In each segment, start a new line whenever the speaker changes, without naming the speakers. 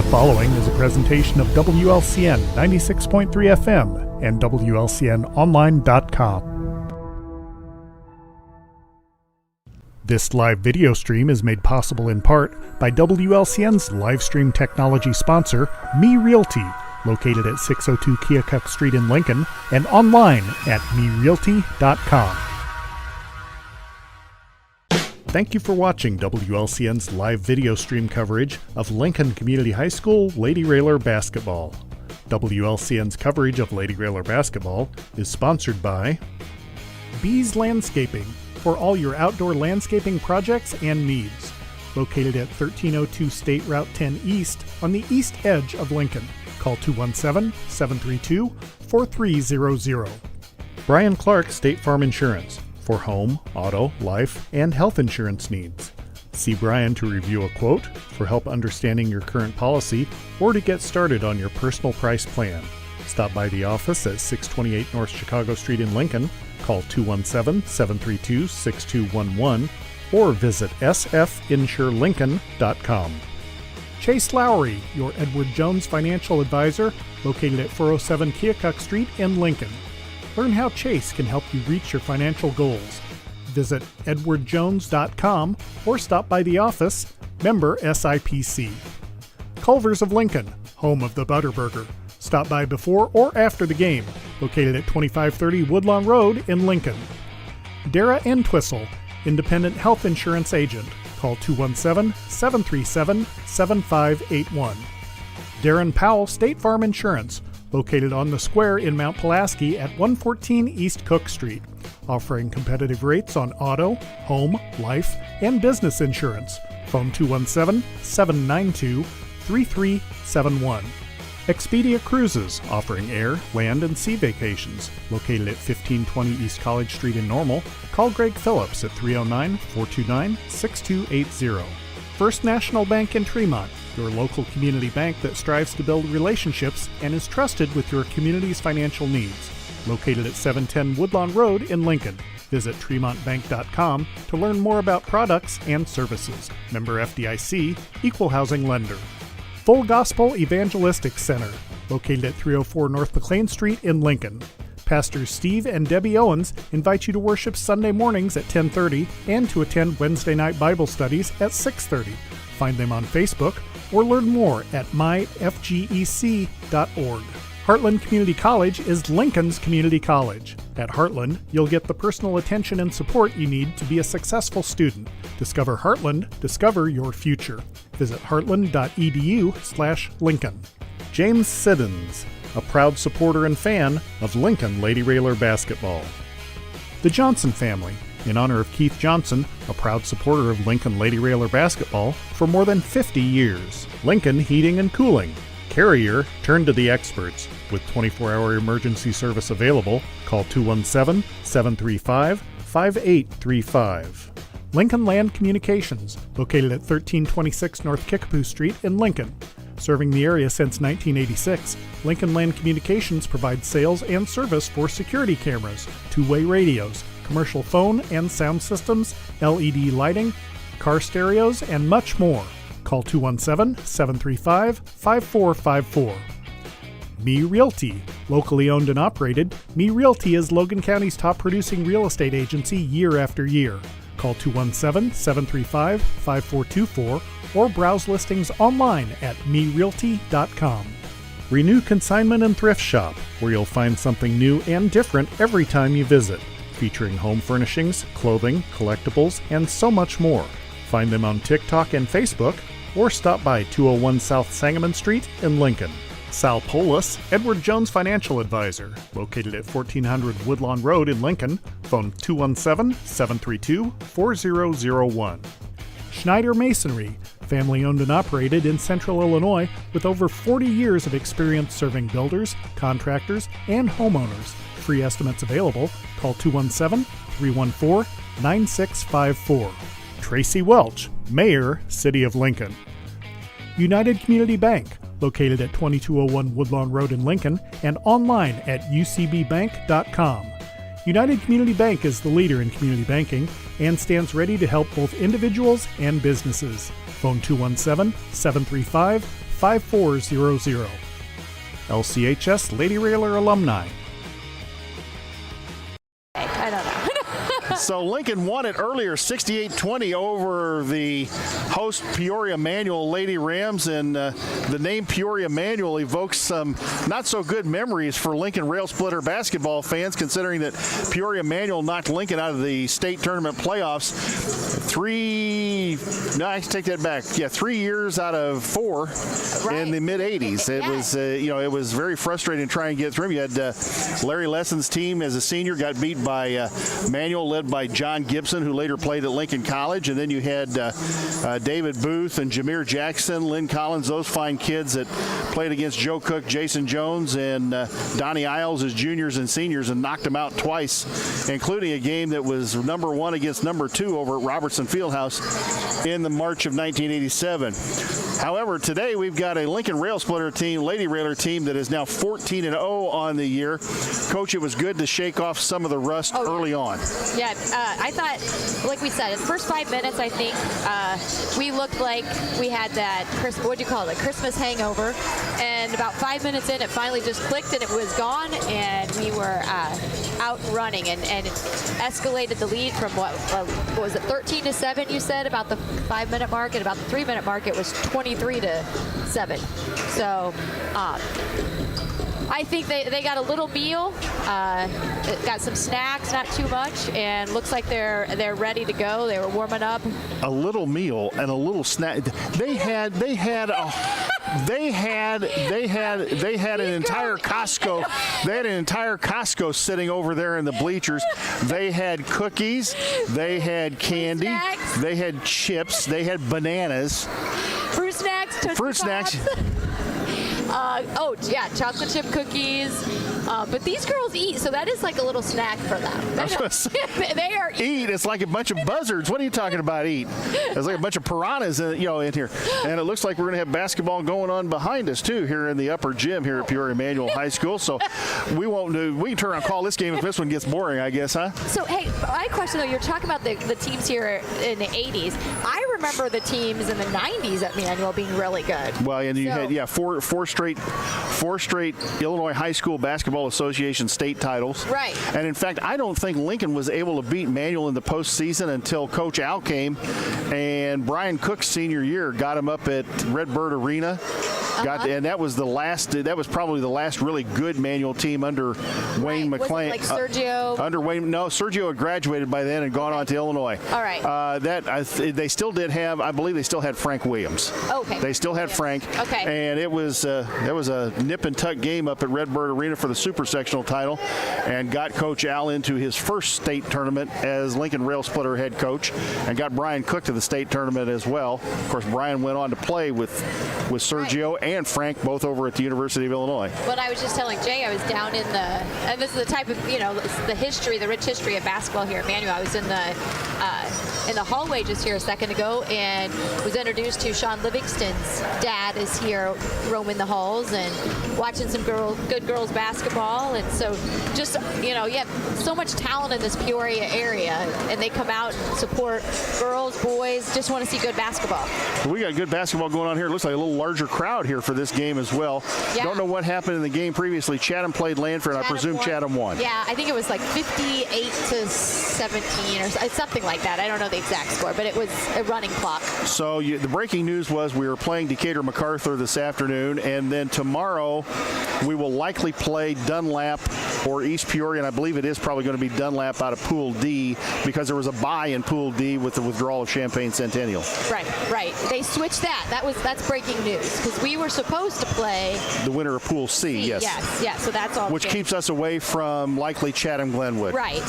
following is a presentation of WLCN 96.3 FM and WLCNonline.com. This live video stream is made possible in part by WLCN's live stream technology sponsor, Me Realty, located at 602 Keokuk Street in Lincoln, and online at merealty.com. Thank you for watching WLCN's live video stream coverage of Lincoln Community High School Lady Railer basketball. WLCN's coverage of Lady Railer basketball is sponsored by Bees Landscaping, for all your outdoor landscaping projects and needs. Located at 1302 State Route 10 East on the east edge of Lincoln. Call 217-732-4300. Brian Clark State Farm Insurance for home, auto, life, and health insurance needs. See Brian to review a quote, for help understanding your current policy, or to get started on your personal price plan. Stop by the office at 628 North Chicago Street in Lincoln. Call 217-732-6211 or visit sfinsurelincoln.com. Chase Lowry, your Edward Jones financial advisor, located at 407 Keokuk Street in Lincoln. Learn how Chase can help you reach your financial goals. Visit edwardjones.com or stop by the office, member SIPC. Culver's of Lincoln, home of the Butterburger. Stop by before or after the game, located at 2530 Woodlawn Road in Lincoln. Dara and Twistle, independent health insurance agent. Call 217-737-7581. Darren Powell State Farm Insurance, located on the square in Mount Pulaski at 114 East Cook Street, offering competitive rates on auto, home, life, and business insurance. Phone 217-792-3371. Expedia Cruises, offering air, land, and sea vacations. Located at 1520 East College Street in Normal, call Greg Phillips at 309-429-6280. First National Bank in Tremont, your local community bank that strives to build relationships and is trusted with your community's financial needs. Located at 710 Woodlawn Road in Lincoln. Visit tremontbank.com to learn more about products and services. Member FDIC, Equal Housing Lender. Full Gospel Evangelistic Center, located at 304 North McLean Street in Lincoln. Pastors Steve and Debbie Owens invite you to worship Sunday mornings at 10:30 and to attend Wednesday night Bible studies at 6:30. Find them on Facebook or learn more at myfgec.org. Heartland Community College is Lincoln's community college. At Heartland, you'll get the personal attention and support you need to be a successful student. Discover Heartland, discover your future. Visit heartland.edu/Lincoln. James Siddons, a proud supporter and fan of Lincoln Lady Railer basketball. The Johnson family, in honor of Keith Johnson, a proud supporter of Lincoln Lady Railer basketball for more than 50 years. Lincoln Heating and Cooling. Carrier, turn to the experts. With 24-hour emergency service available, call 217-735-5835. Lincoln Land Communications, located at 1326 North Kickapoo Street in Lincoln. Serving the area since 1986, Lincoln Land Communications provides sales and service for security cameras, two-way radios, commercial phone and sound systems, LED lighting, car stereos, and much more. Call 217-735-5454. Me Realty. Locally owned and operated, Me Realty is Logan County's top producing real estate agency year after year. Call 217-735-5424 or browse listings online at merealty.com. Renew Consignment and Thrift Shop, where you'll find something new and different every time you visit, featuring home furnishings, clothing, collectibles, and so much more. Find them on TikTok and Facebook, or stop by 201 South Sangamon Street in Lincoln. Sal Polis, Edward Jones Financial Advisor, located at 1400 Woodlawn Road in Lincoln. Phone 217-732-4001. Schneider Masonry, family owned and operated in Central Illinois with over 40 years of experience serving builders, contractors, and homeowners. Free estimates available. Call 217-314-9654. Tracy Welch, Mayor, City of Lincoln. United Community Bank, located at 2201 Woodlawn Road in Lincoln and online at ucbbank.com. United Community Bank is the leader in community banking and stands ready to help both individuals and businesses. Phone 217-735 5400. LCHS Lady Railer alumni.
I don't know.
So Lincoln won it earlier, 68-20 over the host Peoria Manual Lady Rams, and the name Peoria Manual evokes some not so good memories for Lincoln Rail Splitter basketball fans, considering that Peoria Manual knocked Lincoln out of the state tournament playoffs 3 years out of 4 in the mid-'80s. It was, it was very frustrating to try and get through. You had Larry Lesson's team as a senior got beat by Manual, led by John Gibson, who later played at Lincoln College. And then you had David Booth and Jameer Jackson, Lynn Collins, those fine kids that played against Joe Cook, Jason Jones, and Donnie Isles as juniors and seniors, and knocked them out twice, including a game that was number 1 against number 2 over at Robertson Fieldhouse in the March of 1987. However, today we've got a Lincoln Rail Splitter team, Lady Railer team, that is now 14-0 on the year. Coach, it was good to shake off some of the rust early on.
Yeah, I thought, like we said, in the first 5 minutes, I think we looked like we had that, Christmas hangover. And about 5 minutes in, it finally just clicked and it was gone, and we were out running, and it escalated the lead from what was it, 13-7, you said, about the 5-minute mark, and about the 3-minute mark, it was 23-7. So, I think they got a little meal, got some snacks, not too much, and looks like they're ready to go. They were warming up.
A little meal and a little snack. They had an entire Costco. They had an entire Costco sitting over there in the bleachers. They had cookies. They had candy. They had chips. They had bananas.
Fruit snacks.
Fruit snacks.
Chocolate chip cookies. But these girls eat, so that is like a little snack for them. They are
eat. It's like a bunch of buzzards. What are you talking about? Eat? It's like a bunch of piranhas, in here. And it looks like we're going to have basketball going on behind us too here in the upper gym here at Peoria Manual High School. So we can turn around and call this game if this one gets boring, I guess, huh?
So hey, I have a question though. You're talking about the teams here in the 80s. I remember the teams in the 90s at Manual being really good.
Well, and you had four straight Illinois High School Basketball Association state titles.
Right.
And in fact, I don't think Lincoln was able to beat Manual in the postseason until Coach Al came, and Brian Cook's senior year got him up at Redbird Arena. And that was probably the last really good Manual team under Wayne McClain.
Like Sergio?
Under Wayne, no, Sergio had graduated by then and gone on to Illinois.
All right.
They still did have, I believe they still had Frank Williams.
Okay.
They still had Frank.
Okay.
And it was a nip and tuck game up at Redbird Arena for the super sectional title, and got Coach Al into his first state tournament as Lincoln Rail Splitter head coach, and got Brian Cook to the state tournament as well. Of course, Brian went on to play with Sergio and Frank, both over at the University of Illinois.
Well, I was just telling Jay, I was down and this is the type of, the rich history of basketball here at Manual. I was in the hallway just here a second ago and was introduced to Sean Livingston's dad is here roaming the halls and watching some good girls basketball. And so just, you have so much talent in this Peoria area, and they come out and support girls, boys, just want to see good basketball.
We got good basketball going on here. It looks like a little larger crowd here for this game as well. Yeah. Don't know what happened in the game previously. Chatham played Lanford, and I presume Chatham won.
Yeah, I think it was like 58-17 or something like that. I don't know the exact score, but it was a running clock.
So the breaking news was we were playing Decatur MacArthur this afternoon, and then tomorrow we will likely play Dunlap or East Peoria, and I believe it is probably going to be Dunlap out of Pool D because there was a bye in Pool D with the withdrawal of Champaign Centennial.
Right. They switched that. That's breaking news because we were supposed to play
the winner of Pool C. Yes.
Yeah. So that's all.
Which keeps us away from likely Chatham Glenwood.
Right.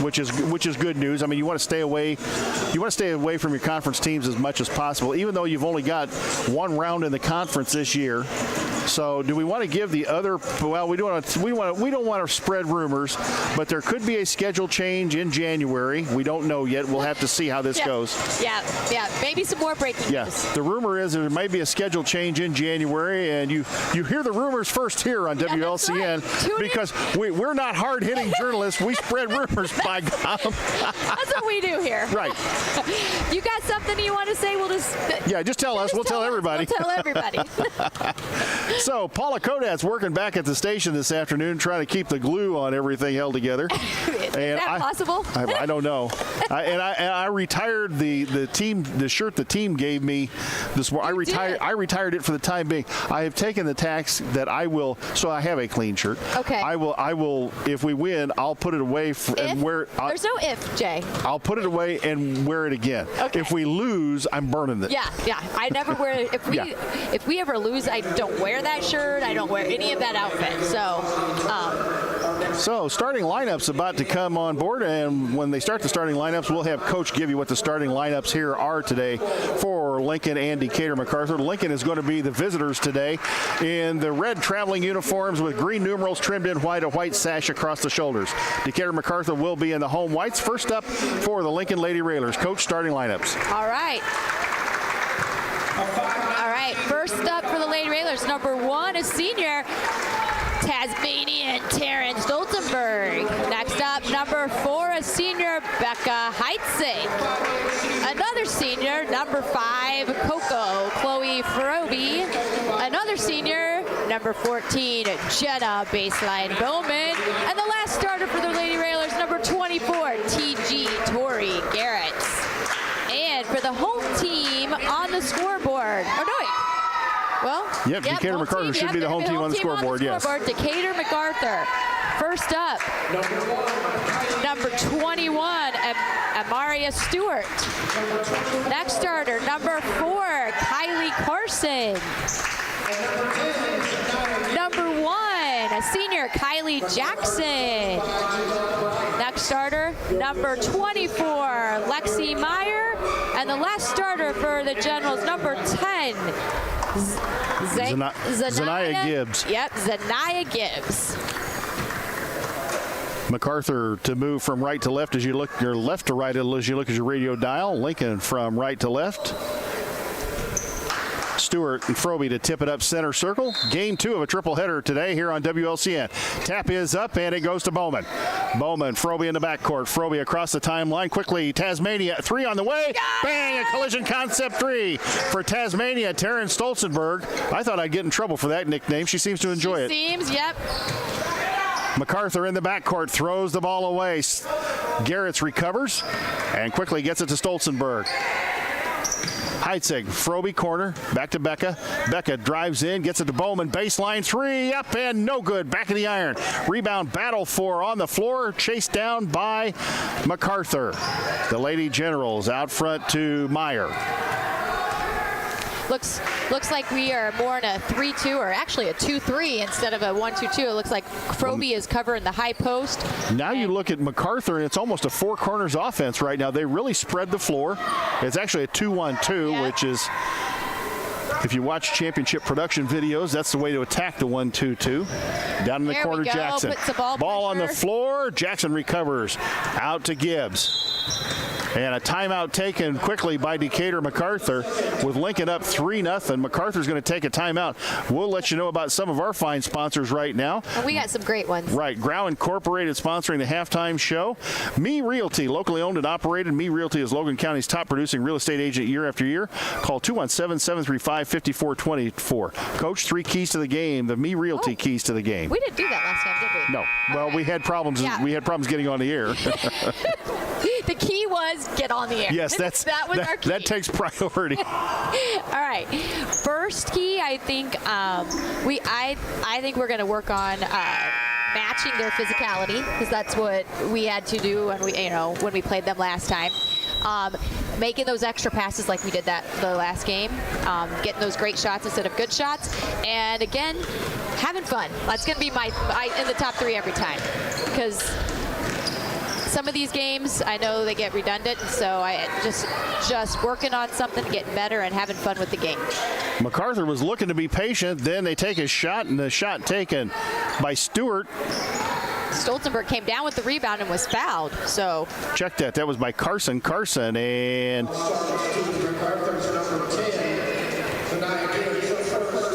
Which is good news. I mean, you want to stay away from your conference teams as much as possible, even though you've only got one round in the conference this year. So do we want to give the other? Well, we don't want to spread rumors, but there could be a schedule change in January. We don't know yet. We'll have to see how this goes.
Yeah. Maybe some more breaking news.
The rumor is there might be a schedule change in January, and you hear the rumors first here on WLCN because we're not hard-hitting journalists. We spread rumors, by God.
That's what we do here.
Right.
You got something you want to say? We'll just
just tell us. We'll tell everybody.
We'll tell everybody.
So Paula Kodat's working back at the station this afternoon, trying to keep the glue on everything held together.
Is that possible?
I don't know. I retired the shirt the team gave me this morning. I retired it for the time being. I have taken the tax that I will. So I have a clean shirt.
Okay.
I will. If we win, I'll put it away and wear it.
There's no if, Jay.
I'll put it away and wear it again.
Okay.
If we lose, I'm burning it.
Yeah. I never wear it. If we ever lose, I don't wear that shirt. I don't wear any of that outfit.
So starting lineups about to come on board, and when they start the starting lineups, we'll have Coach give you what the starting lineups here are today for Lincoln and Decatur MacArthur. Lincoln is going to be the visitors today in the red traveling uniforms with green numerals trimmed in white, a white sash across the shoulders. Decatur MacArthur will be in the home whites. First up for the Lincoln Lady Railers. Coach, starting lineups.
All right. First up for the Lady Railers, number 1, a senior, Tasmanian Taryn Stoltenberg. Next up, number 4, a senior, Becca Heitzig. Another senior, number 5, Coco Chloe Froby. Another senior, number 14, Jenna Baseline Bowman. And the last starter for the Lady Railers, number 24, TG Tori Garrett. And for the home team on the scoreboard,
Decatur MacArthur should be the home team on the scoreboard, yes.
Decatur MacArthur. First up, number 21, Amaria Stewart. Next starter, number 4, Kylie Carson. Number 1, a senior, Kylie Jackson. Next starter, number 24, Lexi Meyer. And the last starter for the Generals, number 10,
Zanaya Gibbs.
Yep, Zanaya Gibbs.
MacArthur to move from right to left as you look, or left to right as you look at your radio dial. Lincoln from right to left. Stewart and Froby to tip it up center circle. Game 2 of a triple header today here on WLCN. Tap is up and it goes to Bowman. Bowman, Froby in the backcourt. Froby across the timeline quickly. Tasmania 3 on the way. Bang! A collision concept 3 for Tasmania. Taryn Stolzenberg. I thought I'd get in trouble for that nickname. She seems to enjoy it.
Seems, yep.
MacArthur in the backcourt throws the ball away. Garrett's recovers and quickly gets it to Stolzenberg. Heitzig, Froby corner, back to Becca. Becca drives in, gets it to Bowman. Baseline 3, up and no good. Back of the iron. Rebound battle for on the floor, chased down by MacArthur. The Lady Generals out front to Meyer.
Looks like we are more in a 3-2, or actually a 2-3 instead of a 1-2-2. It looks like Froby is covering the high post.
Now you look at MacArthur, and it's almost a 4 corners offense right now. They really spread the floor. It's actually a 2-1-2, which is, if you watch championship production videos, that's the way to attack the 1-2-2. Down in the corner, Jackson. Ball on the floor. Jackson recovers. Out to Gibbs. And a timeout taken quickly by Decatur MacArthur with Lincoln up 3-0. MacArthur's going to take a timeout. We'll let you know about some of our fine sponsors right now.
And we got some great ones.
Right. Grau Incorporated sponsoring the halftime show. Me Realty, locally owned and operated. Me Realty is Logan County's top producing real estate agent year after year. Call 217-735-5424. Coach, 3 keys to the game. The Me Realty keys to the game.
We didn't do that last time, did we?
No. Well, we had problems. Yeah. We had problems getting on the air.
The key was get on the air.
Yes, that was our key. That takes priority.
All right. First key, I think I think we're going to work on matching their physicality, because that's what we had to do when we played them last time. Making those extra passes like we did the last game, getting those great shots instead of good shots, and again, having fun. That's going to be my in the top 3 every time, because some of these games, I know they get redundant, so I just working on something, getting better, and having fun with the game.
MacArthur was looking to be patient. Then they take a shot, and the shot taken by Stewart.
Stolzenberg came down with the rebound and was fouled. So
check that. That was by Carson. And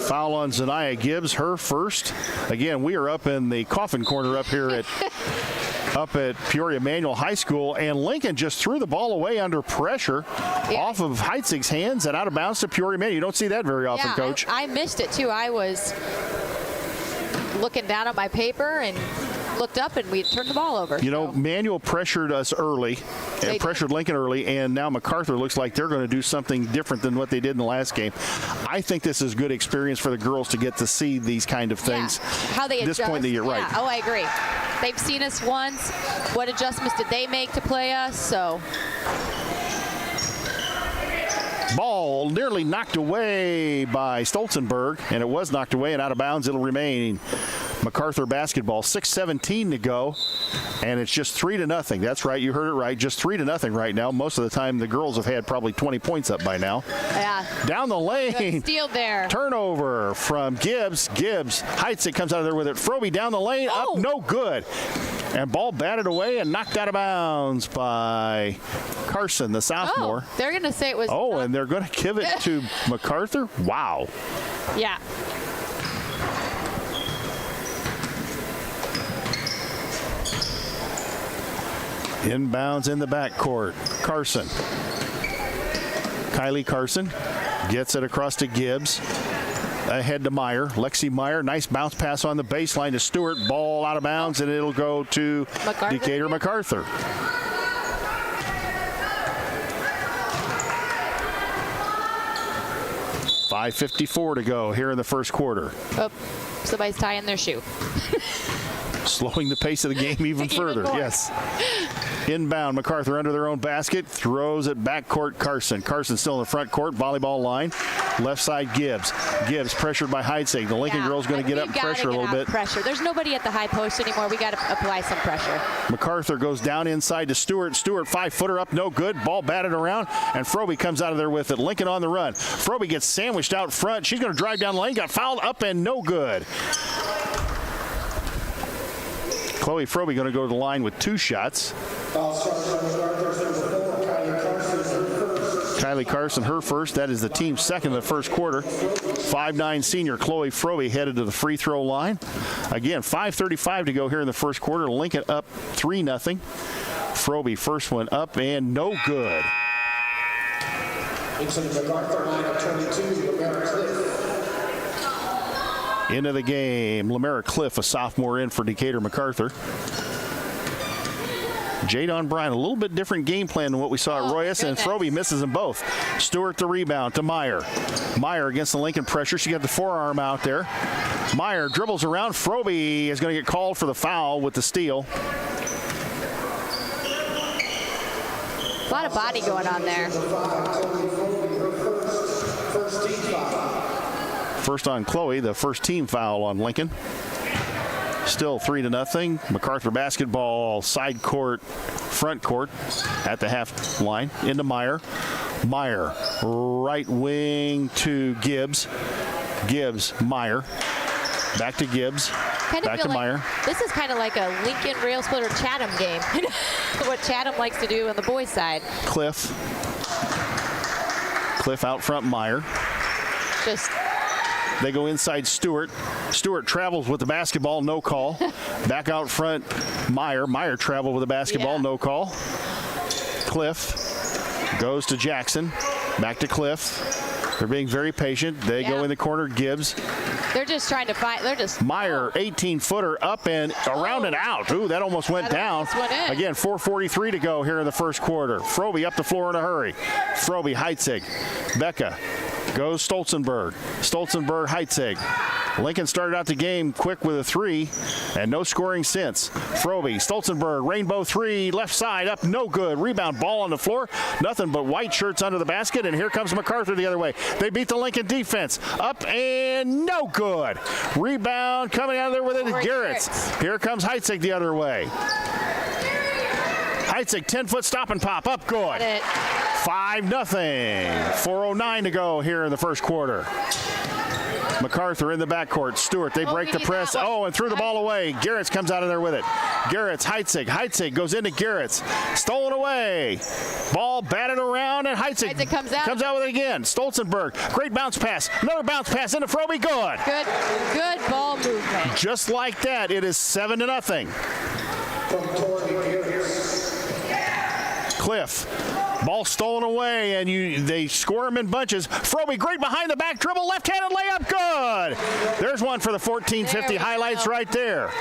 foul on Zanaya Gibbs, her first. Again, we are up in the coffin corner up here at Peoria Manual High School, and Lincoln just threw the ball away under pressure off of Heitzig's hands and out of bounds to Peoria Manual. You don't see that very often, Coach.
I missed it too. I was looking down at my paper and looked up, and we turned the ball over.
You know, Manual pressured us early, pressured Lincoln early, and now MacArthur looks like they're going to do something different than what they did in the last game. I think this is good experience for the girls to get to see these kind of things.
How they adjust.
This point in the year, right?
Oh, I agree. They've seen us once. What adjustments did they make to play us? So.
Ball nearly knocked away by Stolzenberg, and it was knocked away and out of bounds. It'll remain MacArthur basketball. 6:17 to go, and it's just 3-0. That's right, you heard it right. Just 3-0 right now. Most of the time, the girls have had probably 20 points up by now.
Yeah.
Down the lane.
Good steal there.
Turnover from Gibbs. Heitzig comes out of there with it. Froby down the lane. Up, no good. And ball batted away and knocked out of bounds by Carson, the sophomore.
Oh, they're going to say it was.
Oh, and they're going to give it to MacArthur? Wow.
Yeah.
Inbounds in the backcourt. Carson. Kylie Carson gets it across to Gibbs. Ahead to Meyer. Lexi Meyer. Nice bounce pass on the baseline to Stewart. Ball out of bounds, and it'll go to Decatur MacArthur. .554 to go here in the first quarter.
Oh, somebody's tying their shoe.
Slowing the pace of the game even further. Yes. Inbound, MacArthur under their own basket. Throws it backcourt, Carson. Carson still in the front court, volleyball line. Left side, Gibbs. Gibbs pressured by Heitzig. The Lincoln girls going to get up and pressure a little bit.
There's nobody at the high post anymore. We got to apply some pressure.
MacArthur goes down inside to Stewart. Stewart, 5-footer up, no good. Ball batted around, and Froby comes out of there with it. Lincoln on the run. Froby gets sandwiched out front. She's going to drive down the lane. Got fouled up and no good. Chloe Froby going to go to the line with 2 shots. Kylie Carson, her first. That is the team's second in the first quarter. 5'9" senior Chloe Froby headed to the free throw line. Again, 5:35 to go here in the first quarter. Lincoln up 3-0. Froby first one up and no good.
Into the MacArthur line of 22, LaMera Cliff.
Into the game, LaMera Cliff, a sophomore in for Decatur MacArthur. Jadon Bryan, a little bit different game plan than what we saw at Royas, and Froby misses them both. Stewart the rebound to Meyer. Meyer against the Lincoln pressure. She got the forearm out there. Meyer dribbles around. Froby is going to get called for the foul with the steal.
A lot of body going on there.
First on Chloe, the first team foul on Lincoln. Still 3-0. MacArthur basketball, side court, front court at the half line. Into Meyer. Meyer, right wing to Gibbs. Gibbs, Meyer. Back to Gibbs. Back to Meyer.
This is kind of like a Lincoln Rail Splitter Chatham game. What Chatham likes to do on the boys' side.
Cliff out front, Meyer. They go inside Stewart. Stewart travels with the basketball, no call. Back out front, Meyer. Meyer traveled with the basketball, no call. Cliff goes to Jackson. Back to Cliff. They're being very patient. They go in the corner, Gibbs.
They're just trying to fight.
Meyer, 18-footer up and around and out. Ooh, that almost went down. Again, 4:43 to go here in the first quarter. Froby up the floor in a hurry. Froby, Heitzig, Becca. Goes Stolzenberg. Stolzenberg, Heitzig. Lincoln started out the game quick with a 3, and no scoring since. Froby, Stolzenberg, rainbow 3, left side up, no good. Rebound, ball on the floor. Nothing but white shirts under the basket, and here comes MacArthur the other way. They beat the Lincoln defense. Up and no good. Rebound coming out of there with it, Garrett's. Here comes Heitzig the other way. Heitzig, 10-foot stop and pop. Up good. 5-0. 4:09 to go here in the first quarter. MacArthur in the backcourt. Stewart, they break the press. Oh, and threw the ball away. Garretts comes out of there with it. Garretts, Heitzig. Heitzig goes into Garretts. Stolen away. Ball batted around, and Heitzig comes out with it again. Stolzenberg, great bounce pass. Another bounce pass into Frobe. Good.
Good ball movement.
Just like that, it is 7-0.
From Tourney,
Cliff. Ball stolen away, and they score him in bunches. Frobe, great behind the back dribble, left-handed layup, good. There's one for the 1450 highlights right there.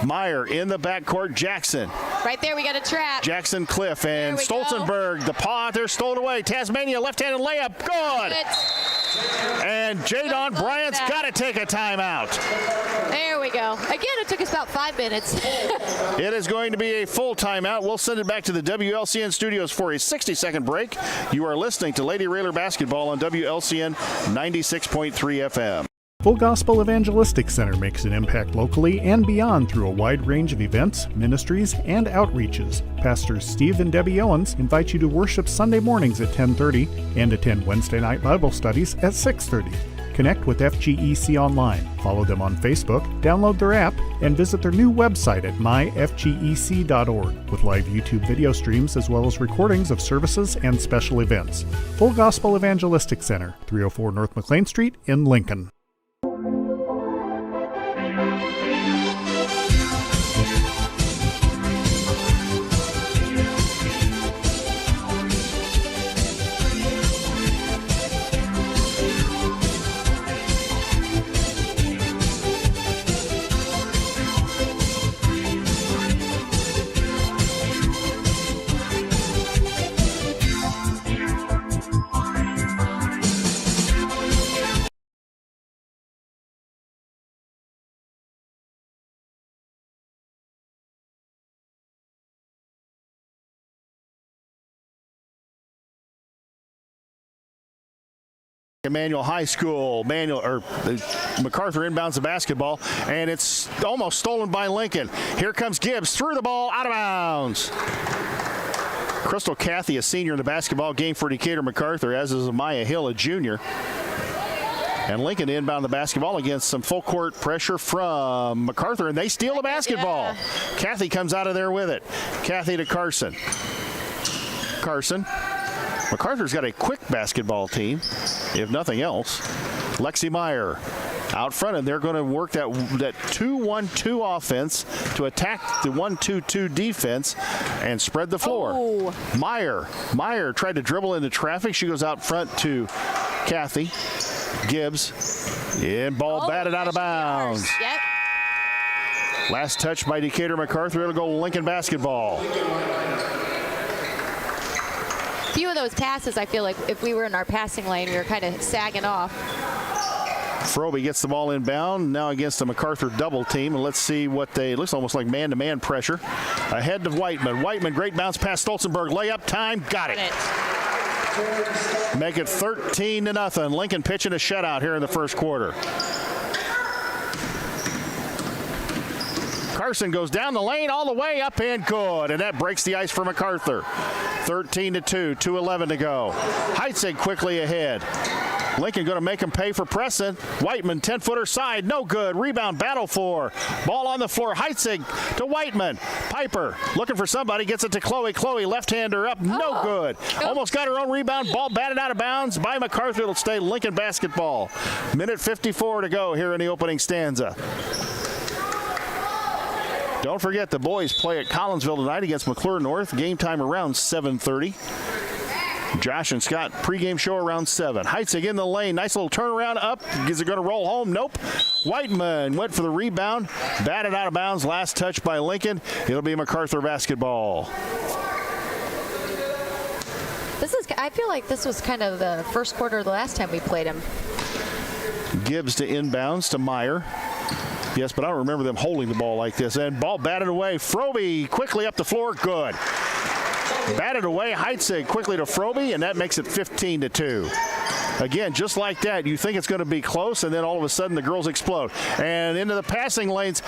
Meyer in the backcourt, Jackson.
Right there, we got a trap.
Jackson, Cliff, and Stolzenberg. The paw out there stolen away. Tasmania, left-handed layup, good. And Jadon Bryant's got to take a timeout.
There we go. Again, it took us about 5 minutes.
It is going to be a full timeout. We'll send it back to the WLCN studios for a 60-second break. You are listening to Lady Railer Basketball on WLCN 96.3 FM.
Full Gospel Evangelistic Center makes an impact locally and beyond through a wide range of events, ministries, and outreaches. Pastors Steve and Debbie Owens invite you to worship Sunday mornings at 10:30 and attend Wednesday night Bible studies at 6:30. Connect with FGEC online, follow them on Facebook, download their app, and visit their new website at myfgec.org with live YouTube video streams as well as recordings of services and special events. Full Gospel Evangelistic Center, 304 North McLean Street in Lincoln.
Emmanuel High School. MacArthur inbounds the basketball, and it's almost stolen by Lincoln. Here comes Gibbs, threw the ball out of bounds. Crystal Cathy, a senior in the basketball game for Decatur MacArthur, as is Amaya Hill, a junior. And Lincoln inbound the basketball against some full court pressure from MacArthur, and they steal the basketball. Cathy comes out of there with it. Cathy to Carson. MacArthur's got a quick basketball team, if nothing else. Lexi Meyer out front, and they're going to work that 2-1-2 offense to attack the 1-2-2 defense and spread the floor.
Oh.
Meyer tried to dribble into traffic. She goes out front to Cathy. Gibbs, and ball batted out of bounds.
Yep.
Last touch by Decatur MacArthur. It'll go Lincoln basketball.
Few of those passes, I feel like if we were in our passing lane, we were kind of sagging off.
Frobe gets the ball inbound now against the MacArthur double team, and let's see what it looks almost like man-to-man pressure. Ahead to Whiteman. Whiteman, great bounce pass. Stolzenberg, layup time, got it. Make it 13-0. Lincoln pitching a shutout here in the first quarter. Carson goes down the lane all the way up and good, and that breaks the ice for MacArthur. 13-2, 2:11 to go. Heitzig quickly ahead. Lincoln going to make him pay for pressing. Whiteman, 10-footer side, no good. Rebound, battle for. Ball on the floor. Heitzig to Whiteman. Piper looking for somebody, gets it to Chloe. Chloe, left-hander up, no good. Almost got her own rebound. Ball batted out of bounds by MacArthur. It'll stay Lincoln basketball. Minute 54 to go here in the opening stanza. Don't forget the boys play at Collinsville tonight against McClure North. Game time around 7:30. Josh and Scott pregame show around 7. Heitzig in the lane. Nice little turnaround up. Is it going to roll home? Nope. Whiteman went for the rebound. Batted out of bounds. Last touch by Lincoln. It'll be MacArthur basketball.
I feel like this was kind of the first quarter of the last time we played him.
Gibbs to inbounds to Meyer. Yes, but I don't remember them holding the ball like this. And ball batted away. Frobe quickly up the floor. Good. Batted away. Heitzig quickly to Frobe, and that makes it 15-2. Again, just like that, you think it's going to be close, and then all of a sudden the girls explode. And into the passing lanes,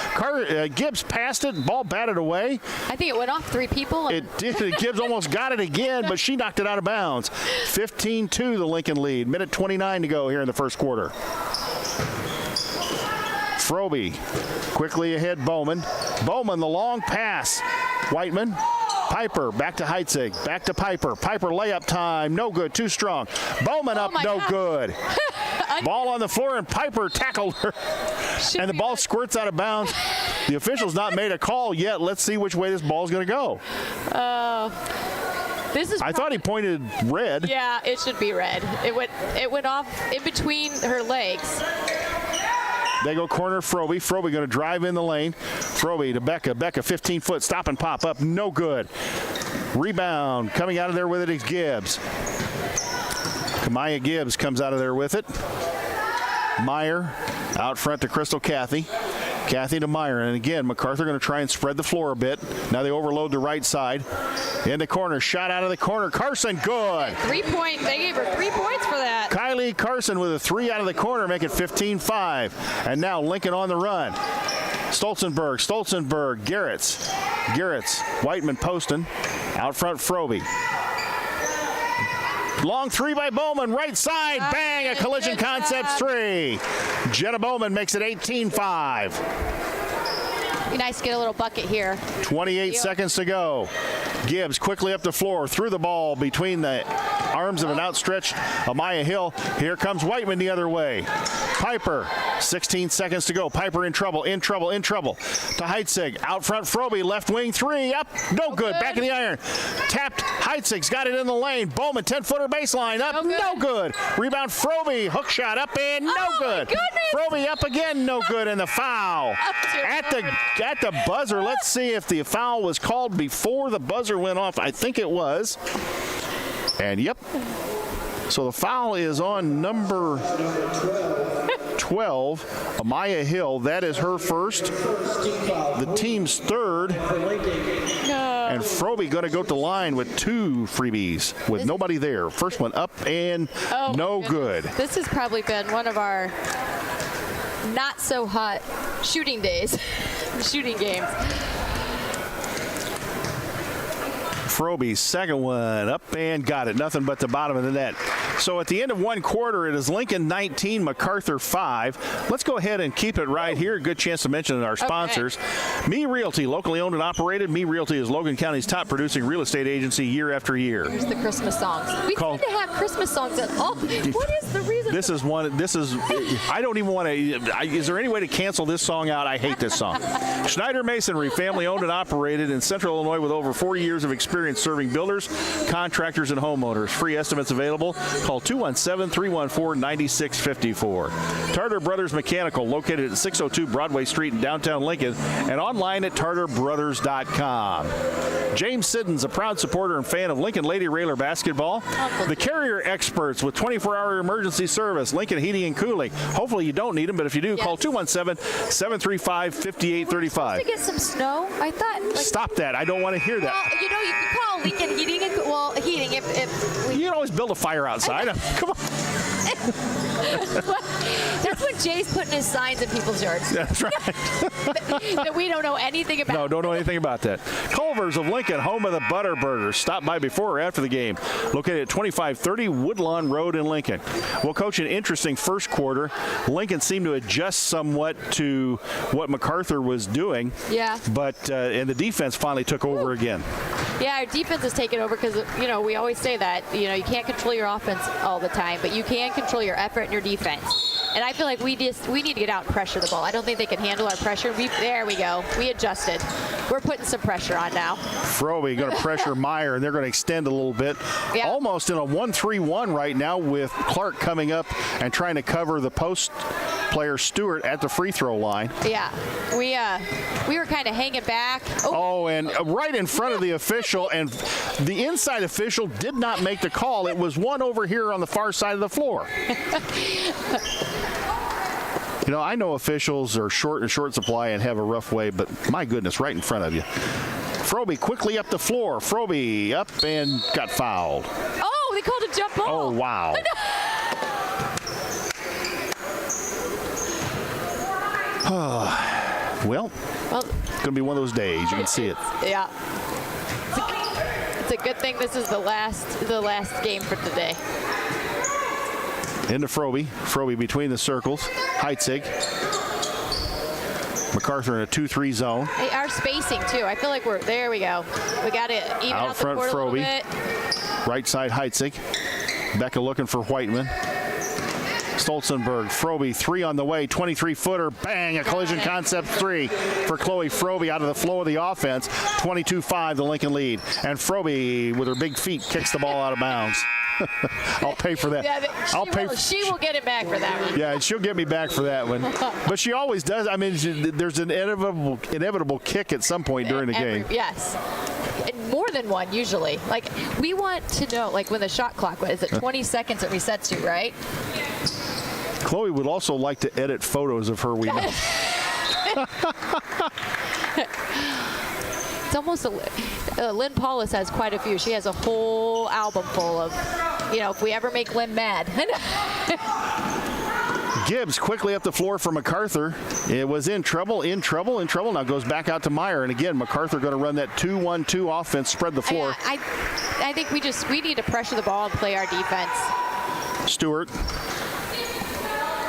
Gibbs passed it, ball batted away.
I think it went off 3 people.
It did. Gibbs almost got it again, but she knocked it out of bounds. 15-2 the Lincoln lead. Minute 29 to go here in the first quarter. Frobe quickly ahead, Bowman. Bowman, the long pass. Whiteman. Piper, back to Heitzig, back to Piper. Piper layup time, no good, too strong. Bowman up, no good. Ball on the floor, and Piper tackled her. And the ball squirts out of bounds. The official's not made a call yet. Let's see which way this ball's going to go. I thought he pointed red.
Yeah, it should be red. It went off in between her legs.
They go corner, Frobe. Frobe going to drive in the lane. Frobe to Becca. Becca, 15-foot stop and pop up. No good. Rebound. Coming out of there with it is Gibbs. Kamaya Gibbs comes out of there with it. Meyer out front to Crystal Cathy. Cathy to Meyer. And again, MacArthur going to try and spread the floor a bit. Now they overload the right side. In the corner. Shot out of the corner. Carson, good.
3-point. They gave her 3 points for that.
Kylie Carson with a 3 out of the corner, make it 15-5. And now Lincoln on the run. Stolzenberg, Garrett's, Whiteman Poston, out front Frobe. Long 3 by Bowman, right side, bang, a collision concepts 3. Jenna Bowman makes it 18-5.
Be nice to get a little bucket here.
28 seconds to go. Gibbs quickly up the floor, threw the ball between the arms of an outstretched Amaya Hill. Here comes Whiteman the other way. Piper, 16 seconds to go. Piper in trouble. To Heitzig, out front Frobe, left wing 3, up, no good. Back in the iron. Tapped, Heitzig's got it in the lane. Bowman, 10-footer baseline, up, no good. Rebound Frobe, hook shot up and no good. Frobe up again, no good, and the foul. At the buzzer, let's see if the foul was called before the buzzer went off. I think it was. And yep. So the foul is on number 12, Amaya Hill. That is her first. The team's third. And Frobe going to go to the line with 2 freebies with nobody there. First one up and no good.
This has probably been one of our not so hot shooting days, shooting games.
Frobe's second one up and got it. Nothing but the bottom of the net. So at the end of one quarter, it is Lincoln 19, MacArthur 5. Let's go ahead and keep it right here. Good chance to mention our sponsors. Me Realty, locally owned and operated. Me Realty is Logan County's top producing real estate agency year after year.
Here's the Christmas songs. We need to have Christmas songs at all. What is the reason?
This is one. This is. I don't even want to. Is there any way to cancel this song out? I hate this song. Schneider Masonry, family owned and operated in Central Illinois with over 4 years of experience serving builders, contractors, and homeowners. Free estimates available. Call 217-314-9654. Tarter Brothers Mechanical, located at 602 Broadway Street in downtown Lincoln, and online at tarterbrothers.com. James Siddons, a proud supporter and fan of Lincoln Lady Railer basketball. The Carrier Experts with 24-hour emergency service. Lincoln Heating and Cooling. Hopefully you don't need them, but if you do, call 217-735-5835.
To get some snow, I thought.
Stop that! I don't want to hear that.
Well, you know, you can call Lincoln Heating and heating if we.
You can always build a fire outside. Come on.
That's what Jay's putting his signs in people's yards.
That's right.
That we don't know anything about.
No, don't know anything about that. Culver's of Lincoln, home of the Butter Burgers. Stop by before or after the game. Located at 2530 Woodlawn Road in Lincoln. Well, Coach, an interesting first quarter. Lincoln seemed to adjust somewhat to what MacArthur was doing.
Yeah.
But and the defense finally took over again.
Yeah, our defense has taken over because, you know, we always say that, you know, you can't control your offense all the time, but you can control your effort and your defense. And I feel like we need to get out and pressure the ball. I don't think they can handle our pressure. There we go. We adjusted. We're putting some pressure on now.
Frobe going to pressure Meyer, and they're going to extend a little bit. Yeah. Almost in a 1-3-1 right now with Clark coming up and trying to cover the post player Stewart at the free throw line.
Yeah, we were kind of hanging back.
And right in front of the official, and the inside official did not make the call. It was one over here on the far side of the floor. You know, I know officials are short supply and have a rough way, but my goodness, right in front of you. Frobe quickly up the floor. Frobe up and got fouled.
Oh, they called a jump ball.
Oh, wow. Well, it's going to be one of those days. You can see it.
Yeah. It's a good thing this is the last game for today.
Into Frobe. Frobe between the circles. Heitzig. MacArthur in a 2-3 zone.
Hey, our spacing, too. I feel like there we go. We got to even out the court a little bit.
Right side, Heitzig. Becca looking for Whiteman. Stolzenberg, Frobe, 3 on the way, 23-footer, bang, a collision concept 3 for Chloe Frobe out of the flow of the offense. 22-5, the Lincoln lead. And Frobe, with her big feet, kicks the ball out of bounds. I'll pay for that.
Yeah, she will get it back for that one.
Yeah, she'll get me back for that one. But she always does. I mean, there's an inevitable kick at some point during the game.
Yes. And more than one, usually. Like, we want to know, like, when the shot clock, is it 20 seconds it resets to, right?
Chloe would also like to edit photos of her, we know.
It's almost Lynn Paulus has quite a few. She has a whole album full of, if we ever make Lynn mad.
Gibbs quickly up the floor for MacArthur. It was in trouble. Now goes back out to Meyer. And again, MacArthur going to run that 2-1-2 offense, spread the floor.
I think we need to pressure the ball and play our defense.
Stewart.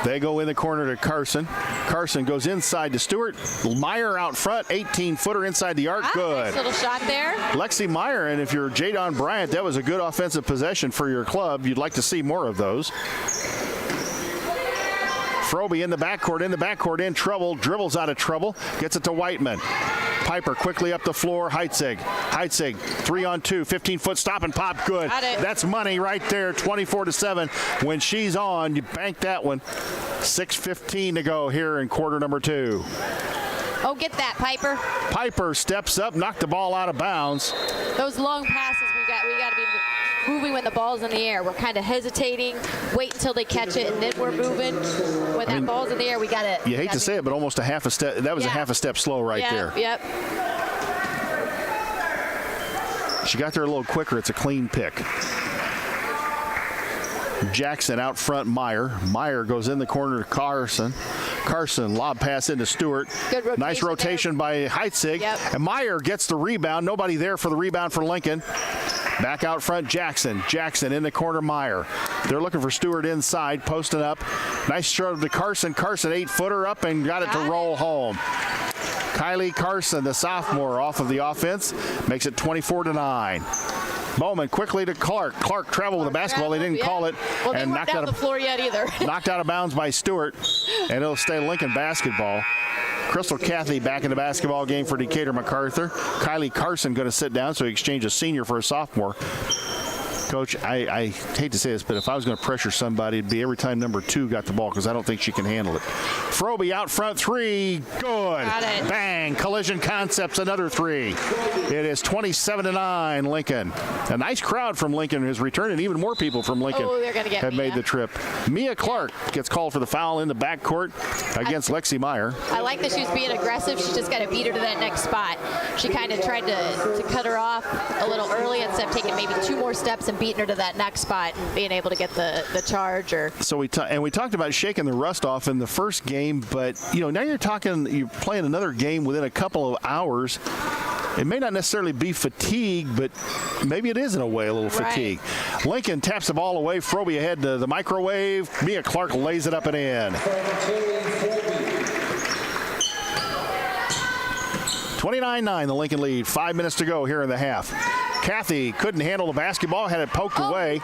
They go in the corner to Carson. Carson goes inside to Stewart. Meyer out front, 18-footer inside the arc. Good.
Nice little shot there.
Lexi Meyer, and if you're Jadon Bryant, that was a good offensive possession for your club. You'd like to see more of those. Frobe in the backcourt, in trouble, dribbles out of trouble, gets it to Whiteman. Piper quickly up the floor, Heitzig, 3-on-2, 15-foot stop and pop, good. That's money right there, 24-7. When she's on, you bank that one. 6:15 to go here in quarter number 2.
Oh, get that, Piper.
Piper steps up, knocked the ball out of bounds.
Those long passes, we got to be moving when the ball's in the air. We're kind of hesitating, wait until they catch it, and then we're moving. When that ball's in the air, we got to.
You hate to say it, but almost a half a step. That was a half a step slow right there.
Yep.
She got there a little quicker. It's a clean pick. Jackson out front, Meyer. Meyer goes in the corner to Carson. Carson, lob pass into Stewart.
Good rotation.
Nice rotation by Heitzig.
Yep.
And Meyer gets the rebound. Nobody there for the rebound for Lincoln. Back out front, Jackson. Jackson in the corner, Meyer. They're looking for Stewart inside, posting up. Nice throw to Carson. Carson, 8-footer up and got it to roll home. Kylie Carson, the sophomore, off of the offense, makes it 24-9. Bowman quickly to Clark. Clark traveled with the basketball. They didn't call it.
Well,
and
they weren't down the floor yet either.
Knocked out of bounds by Stewart. And it'll stay Lincoln basketball. Crystal Cathy back in the basketball game for Decatur MacArthur. Kylie Carson going to sit down, so he exchanged a senior for a sophomore. Coach, I hate to say this, but if I was going to pressure somebody, it'd be every time number 2 got the ball because I don't think she can handle it. Frobe out front, 3. Good.
Got it.
Bang. Collision Concepts, another 3. It is 27-9, Lincoln. A nice crowd from Lincoln has returned, and even more people from Lincoln have made the trip. Mia Clark gets called for the foul in the backcourt against Lexi Meyer.
I like that she was being aggressive. She just got to beat her to that next spot. She kind of tried to cut her off a little early instead of taking maybe 2 more steps and beating her to that next spot and being able to get the charge. So
we talked about shaking the rust off in the first game, but now you're playing another game within a couple of hours. It may not necessarily be fatigue, but maybe it is in a way a little fatigue. Lincoln taps the ball away. Frobe ahead to the microwave. Mia Clark lays it up and in. 29-9, the Lincoln lead. 5 minutes to go here in the half. Cathy couldn't handle the basketball, had it poked away.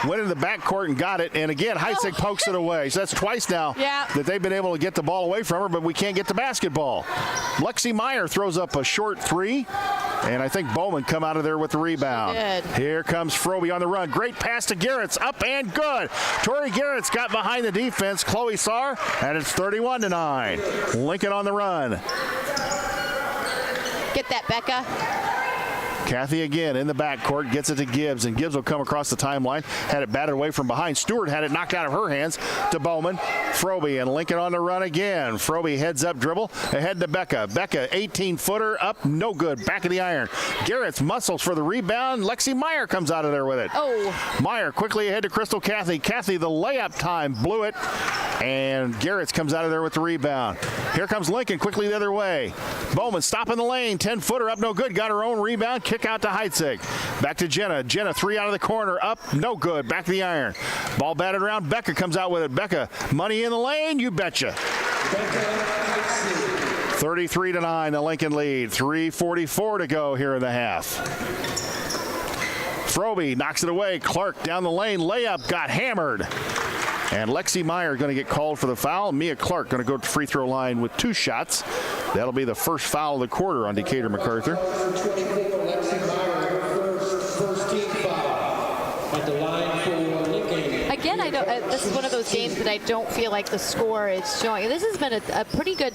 Went into the backcourt and got it. And again, Heitzig pokes it away. So that's twice now that they've been able to get the ball away from her, but we can't get the basketball. Lexi Meyer throws up a short 3. And I think Bowman come out of there with the rebound. Here comes Frobe on the run. Great pass to Garretts. Up and good. Tori Garretts got behind the defense. Chloe Saar, and it's 31-9. Lincoln on the run.
Get that, Becca.
Kathy again in the backcourt, gets it to Gibbs, and Gibbs will come across the timeline. Had it batted away from behind. Stewart had it knocked out of her hands to Bowman. Froby and Lincoln on the run again. Froby heads up dribble, ahead to Becca. Becca, 18-footer, up, no good. Back of the iron. Garrett's muscles for the rebound. Lexi Meyer comes out of there with it.
Oh.
Meyer quickly ahead to Crystal Kathy. Kathy, the layup time, blew it. And Garrett's comes out of there with the rebound. Here comes Lincoln quickly the other way. Bowman stopping the lane. 10-footer up, no good. Got her own rebound. Kick out to Heitzig. Back to Jenna. Jenna, 3 out of the corner. Up, no good. Back to the iron. Ball batted around. Becca comes out with it. Becca, money in the lane. You betcha. 33-9, the Lincoln lead. 3:44 to go here in the half. Froby knocks it away. Clark down the lane. Layup got hammered. And Lexi Meyer going to get called for the foul. Mia Clark going to go to the free throw line with 2 shots. That'll be the first foul of the quarter on Decatur MacArthur.
Again, this is one of those games that I don't feel like the score is showing. This has been a pretty good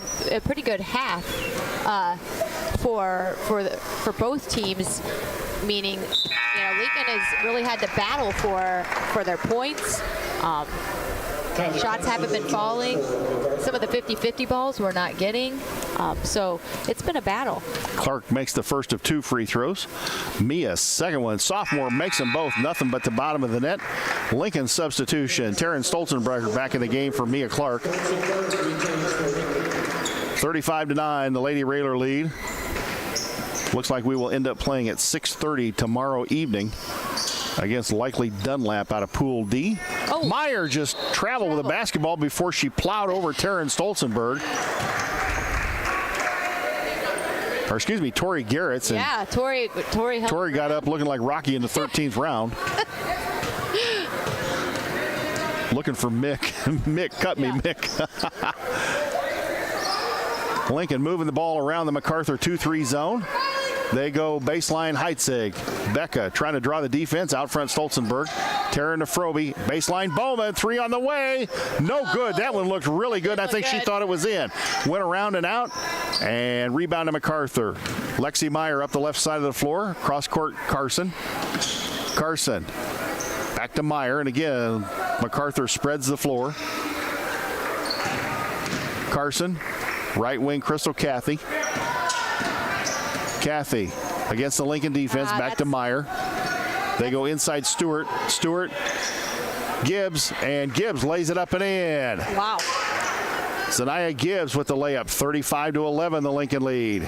half for both teams. Meaning, Lincoln has really had to battle for their points. Shots haven't been falling. Some of the 50-50 balls we're not getting. So it's been a battle.
Clark makes the first of 2 free throws. Mia, second one. Sophomore makes them both. Nothing but the bottom of the net. Lincoln substitution. Taryn Stolzenberger back in the game for Mia Clark. 35-9, the Lady Railer lead. Looks like we will end up playing at 6:30 tomorrow evening against likely Dunlap out of Pool D.
Oh.
Meyer just traveled with a basketball before she plowed over Taryn Stolzenberg. Or excuse me, Tori Garrett's.
Yeah, Tori
got up looking like Rocky in the 13th round. Looking for Mick. Mick, cut me, Mick. Lincoln moving the ball around the MacArthur 2-3 zone. They go baseline Heitzig. Becca trying to draw the defense. Out front Stolzenberg. Taryn to Froby. Baseline Bowman. 3 on the way. No good. That one looked really good. I think she thought it was in. Went around and out. And rebound to MacArthur. Lexi Meyer up the left side of the floor. Cross court Carson. Carson. Back to Meyer. And again, MacArthur spreads the floor. Carson. Right wing Crystal Kathy. Kathy against the Lincoln defense. Back to Meyer. They go inside Stewart. Stewart. Gibbs. And Gibbs lays it up and in.
Wow.
Zanaya Gibbs with the layup. 35-11, the Lincoln lead.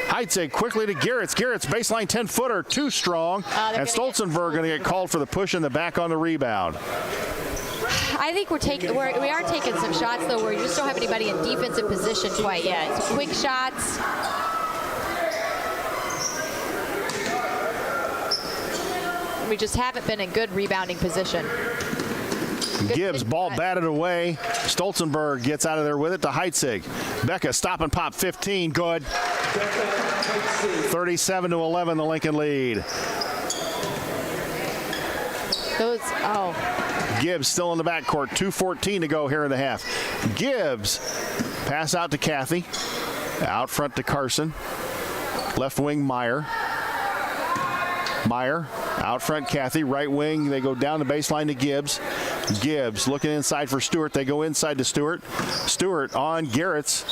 Heitzig quickly to Garrett's. Garrett's baseline 10-footer. Too strong. And Stolzenberg going to get called for the push in the back on the rebound.
I think we are taking some shots though where you just don't have anybody in defensive position quite yet. Some quick shots. We just haven't been in good rebounding position.
Gibbs, ball batted away. Stolzenberg gets out of there with it to Heitzig. Becca, stop and pop, 15, good. 37-11, the Lincoln lead. Gibbs still in the backcourt. 2:14 to go here in the half. Gibbs, pass out to Kathy. Out front to Carson. Left wing Meyer. Meyer, out front Kathy. Right wing, they go down the baseline to Gibbs. Gibbs looking inside for Stewart. They go inside to Stewart. Stewart on Garrett's.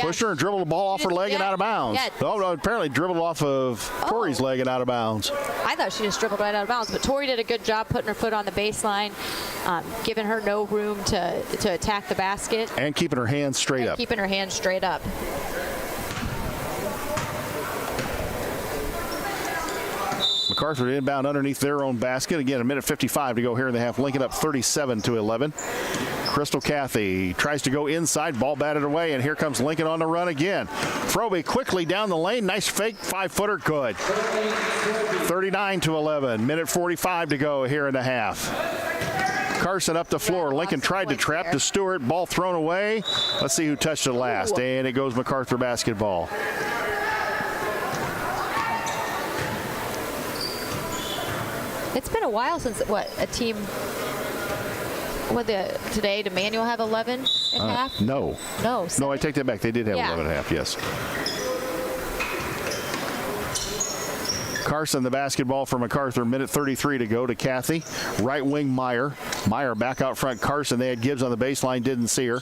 Pushed her and dribbled the ball off her leg and out of bounds. Oh, no, apparently dribbled off of Tori's leg and out of bounds.
I thought she just dribbled right out of bounds, but Tori did a good job putting her foot on the baseline, giving her no room to attack the basket.
And keeping her hands straight up.
Keeping her hands straight up.
MacArthur inbound underneath their own basket. Again, a minute 55 to go here in the half. Lincoln up 37-11. Crystal Kathy tries to go inside. Ball batted away, and here comes Lincoln on the run again. Froby quickly down the lane. Nice fake 5-footer. Good. 39-11. Minute 45 to go here in the half. Carson up the floor. Lincoln tried to trap to Stewart. Ball thrown away. Let's see who touched it last. And it goes MacArthur basketball.
It's been a while since, a team, today, did Manual have 11? at half?
No.
No.
No, I take that back. They did have
Yeah.
11 and a half, yes. Carson, the basketball for MacArthur. Minute 33 to go to Kathy. Right wing, Meyer. Meyer back out front. Carson, they had Gibbs on the baseline. Didn't see her.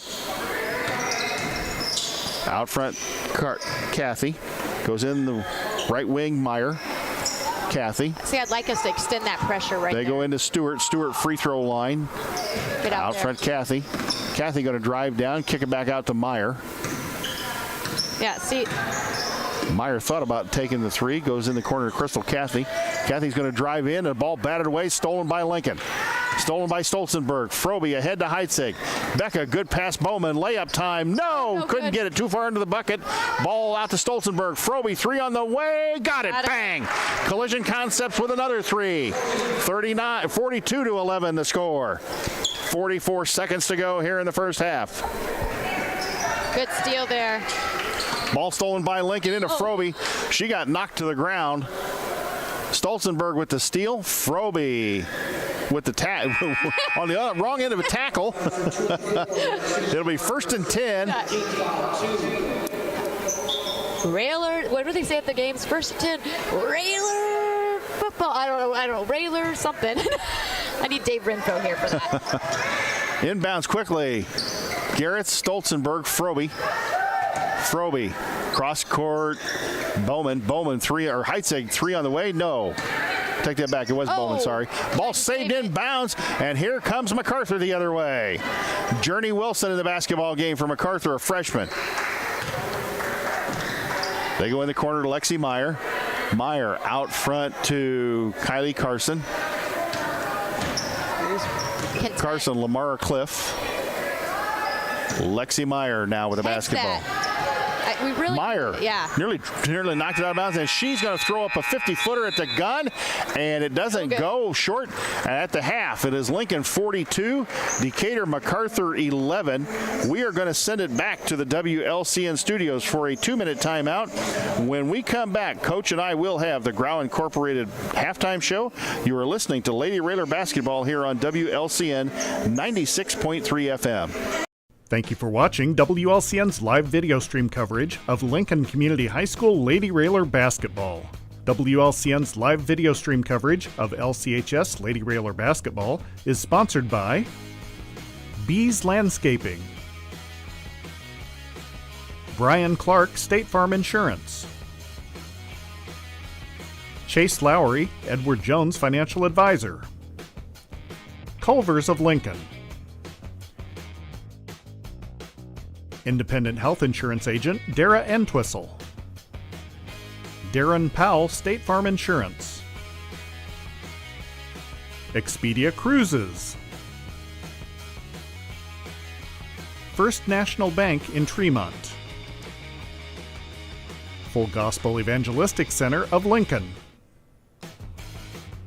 Out front, Kathy. Goes in the right wing, Meyer. Kathy.
See, I'd like us to extend that pressure right there.
They go into Stewart. Stewart free throw line.
Get out there.
Front, Kathy. Kathy going to drive down, kick it back out to Meyer.
Yeah, see.
Meyer thought about taking the three. Goes in the corner to Crystal Kathy. Kathy's going to drive in. A ball batted away. Stolen by Lincoln. Stolen by Stolzenberg. Frobe ahead to Heitzig. Becca, good pass. Bowman. Layup time. No, couldn't get it. Too far into the bucket. Ball out to Stolzenberg. Frobe, three on the way. Got it. Bang. Collision Concepts with another three. 42 to 11 the score. 44 seconds to go here in the first half.
Good steal there.
Ball stolen by Lincoln into Frobe. She got knocked to the ground. Stolzenberg with the steal. Frobe with the on the wrong end of a tackle. It'll be 1st and 10.
Railer, what do they say at the games? 1st and 10. Railer football. I don't know. Railer something. I need Dave Renfro here for that.
Inbounds quickly. Garrett, Stolzenberg, Frobe. Frobe, cross court. Bowman three, or Heitzig three on the way. No. Take that back. It was Bowman, sorry. Ball saved in bounds, and here comes MacArthur the other way. Journey Wilson in the basketball game for MacArthur, a freshman. They go in the corner to Lexi Meyer. Meyer out front to Kylie Carson. Carson, Lamar Cliff. Lexi Meyer now with the basketball. Meyer nearly knocked it out of bounds, and she's going to throw up a 50-footer at the gun, and it doesn't go short. At the half, it is Lincoln 42, Decatur MacArthur 11. We are going to send it back to the WLCN studios for a 2-minute timeout. When we come back, Coach and I will have the Grau Incorporated halftime show. You are listening to Lady Railer basketball here on WLCN 96.3 FM.
Thank you for watching WLCN's live video stream coverage of Lincoln Community High School Lady Railer basketball. WLCN's live video stream coverage of LCHS Lady Railer basketball is sponsored by Bees Landscaping, Brian Clark State Farm Insurance, Chase Lowry, Edward Jones Financial Advisor, Culver's of Lincoln, Independent Health Insurance Agent Dara Entwistle, Darren Powell State Farm Insurance, Expedia Cruises, First National Bank in Tremont, Full Gospel Evangelistic Center of Lincoln,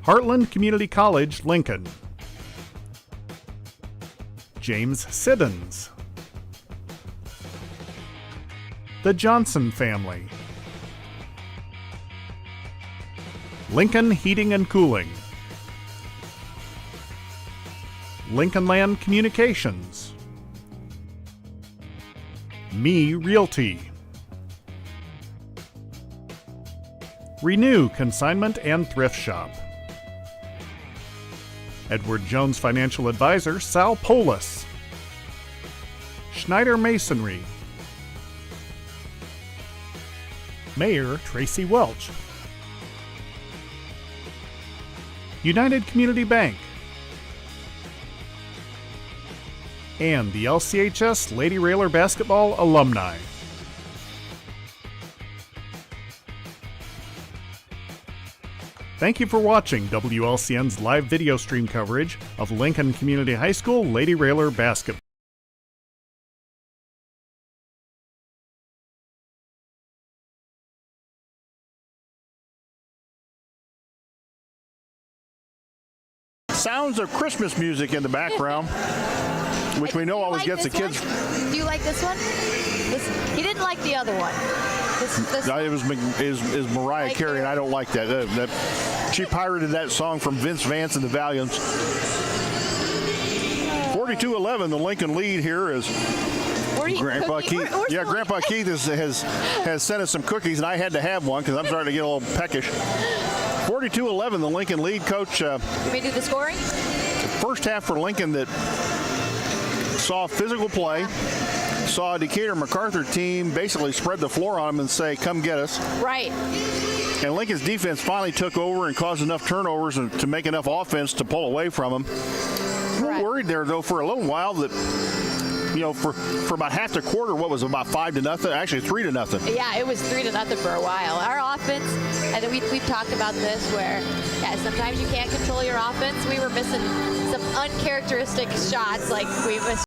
Heartland Community College, Lincoln, James Siddons, the Johnson family, Lincoln Heating and Cooling, Lincoln Land Communications, Me Realty, Renew Consignment and Thrift Shop, Edward Jones Financial Advisor Sal Polis, Schneider Masonry, Mayor Tracy Welch, United Community Bank, and the LCHS Lady Railer Basketball alumni. Thank you for watching WLCN's live video stream coverage of Lincoln Community High School Lady Railer Basketball.
Sounds of Christmas music in the background, which we know always gets the kids.
Do you like this one? He didn't like the other one.
It was Mariah Carey, and I don't like that. She pirated that song from Vince Vance and the Valiants. 42-11, the Lincoln lead here is Grandpa Keith. Grandpa Keith has sent us some cookies, and I had to have one because I'm starting to get a little peckish. 42-11, the Lincoln lead. Coach,
you may do the scoring.
First half for Lincoln that saw physical play, saw a Decatur MacArthur team basically spread the floor on them and say, come get us.
Right.
And Lincoln's defense finally took over and caused enough turnovers to make enough offense to pull away from them. We're worried there, though, for a little while that, for about half the quarter, what was it, about 5-0? Actually, 3-0.
Yeah, it was 3-0 for a while. Our offense, and we've talked about this, where sometimes you can't control your offense. We were missing some uncharacteristic shots, like we missed.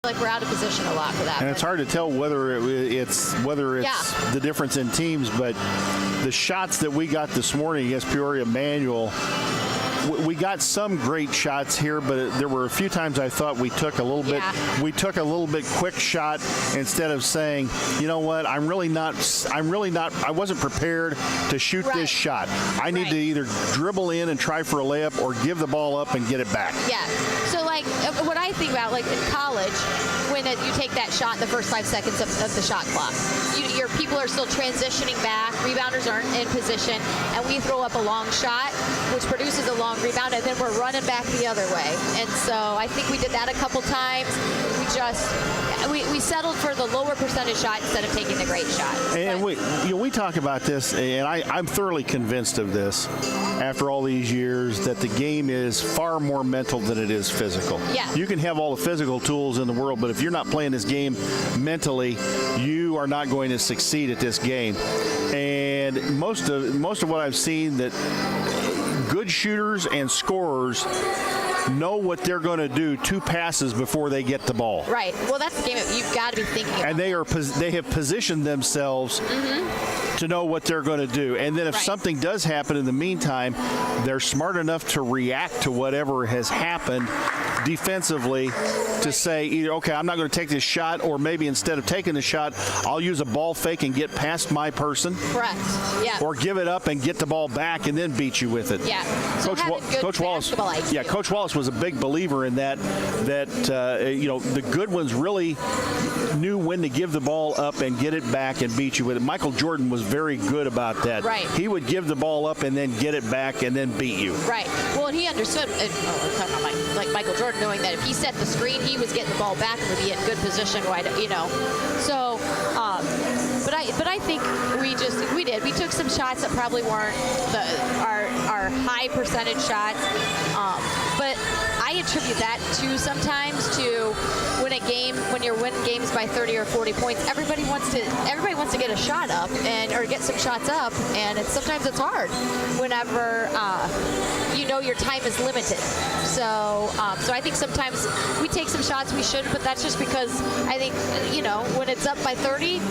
Like we're out of position a lot for that.
And it's hard to tell whether it's the difference in teams, but the shots that we got this morning against Peoria Manual, we got some great shots here, but there were a few times I thought we took a little bit quick shot instead of saying, you know what, I wasn't prepared to shoot this shot. I need to either dribble in and try for a layup or give the ball up and get it back.
Yeah. So like what I think about, like in college, when you take that shot in the first 5 seconds of the shot clock, your people are still transitioning back, rebounders aren't in position, and we throw up a long shot, which produces a long rebound, and then we're running back the other way. And so I think we did that a couple times. We settled for the lower percentage shot instead of taking the great shot.
And we talk about this, and I'm thoroughly convinced of this after all these years, that the game is far more mental than it is physical.
Yeah.
You can have all the physical tools in the world, but if you're not playing this game mentally, you are not going to succeed at this game. And most of what I've seen, that good shooters and scorers know what they're going to do 2 passes before they get the ball.
Right. Well, that's the game you've got to be thinking about.
And they have positioned themselves to know what they're going to do. And then if something does happen in the meantime, they're smart enough to react to whatever has happened defensively to say either, okay, I'm not going to take this shot, or maybe instead of taking the shot, I'll use a ball fake and get past my person.
Correct. Yeah.
Or give it up and get the ball back and then beat you with it.
Yeah. So
Coach Wallace. Yeah, Coach Wallace was a big believer in that. The good ones really knew when to give the ball up and get it back and beat you with it. Michael Jordan was very good about that.
Right.
He would give the ball up and then get it back and then beat you.
Right. Well, and he understood. We're talking about like Michael Jordan, knowing that if he set the screen, he was getting the ball back and would be in good position. So, but I think we did. We took some shots that probably weren't our high percentage shots, but I attribute that sometimes to when you're winning games by 30 or 40 points, everybody wants to get a shot up or get some shots up, and sometimes it's hard whenever your time is limited. So I think sometimes we take some shots we shouldn't, but that's just because I think when it's up by 30,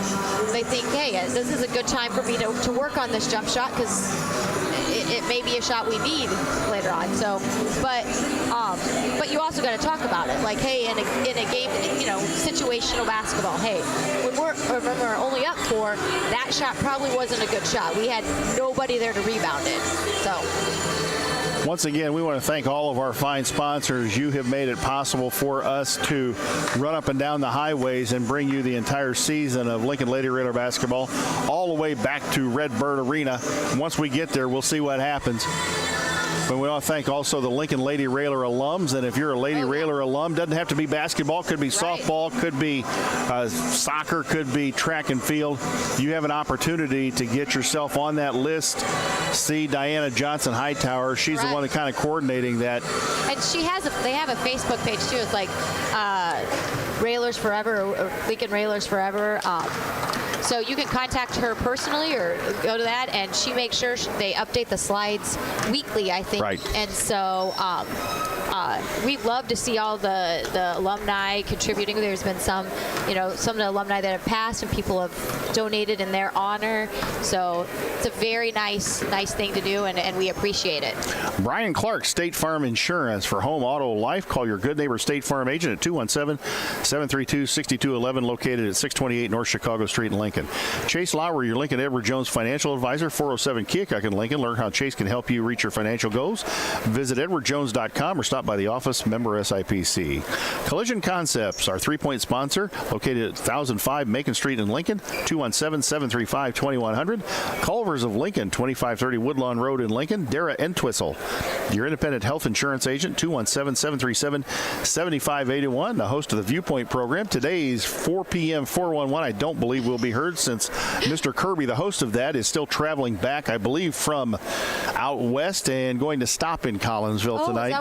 they think, hey, this is a good time for me to work on this jump shot because it may be a shot we need later on. So, but you also got to talk about it. Like, hey, in a game, situational basketball. Hey, when we're only up 4, that shot probably wasn't a good shot. We had nobody there to rebound it. So.
Once again, we want to thank all of our fine sponsors. You have made it possible for us to run up and down the highways and bring you the entire season of Lincoln Lady Raider basketball all the way back to Redbird Arena. Once we get there, we'll see what happens. But we want to thank also the Lincoln Lady Raider alums. And if you're a Lady Raider alum, doesn't have to be basketball, could be softball, could be soccer, could be track and field. You have an opportunity to get yourself on that list. See Diana Johnson Hightower. She's the one that kind of coordinating that. And
they have a Facebook page too. It's like Railers Forever, or Lincoln Railers Forever. So you can contact her personally or go to that, and she makes sure they update the slides weekly, I think.
Right.
And so we love to see all the alumni contributing. There's been some of the alumni that have passed, and people have donated in their honor. So it's a very nice thing to do, and we appreciate it.
Brian Clark, State Farm Insurance for home, auto, life. Call your good neighbor State Farm agent at 217-732-6211, located at 628 North Chicago Street in Lincoln. Chase Lowry, your Lincoln Edward Jones financial advisor, 407 Keokuk in Lincoln. Learn how Chase can help you reach your financial goals. Visit edwardjones.com or stop by the office, member SIPC. Collision Concepts, our 3-point sponsor, located at 1005 Macon Street in Lincoln, 217-735-2100. Culvers of Lincoln, 2530 Woodlawn Road in Lincoln. Dara Entwistle, your independent health insurance agent, 217-737-7581. The host of the Viewpoint program. Today's 4 p.m. 411, I don't believe will be heard since Mr. Kirby, the host of that, is still traveling back, I believe, from out west and going to stop in Collinsville tonight.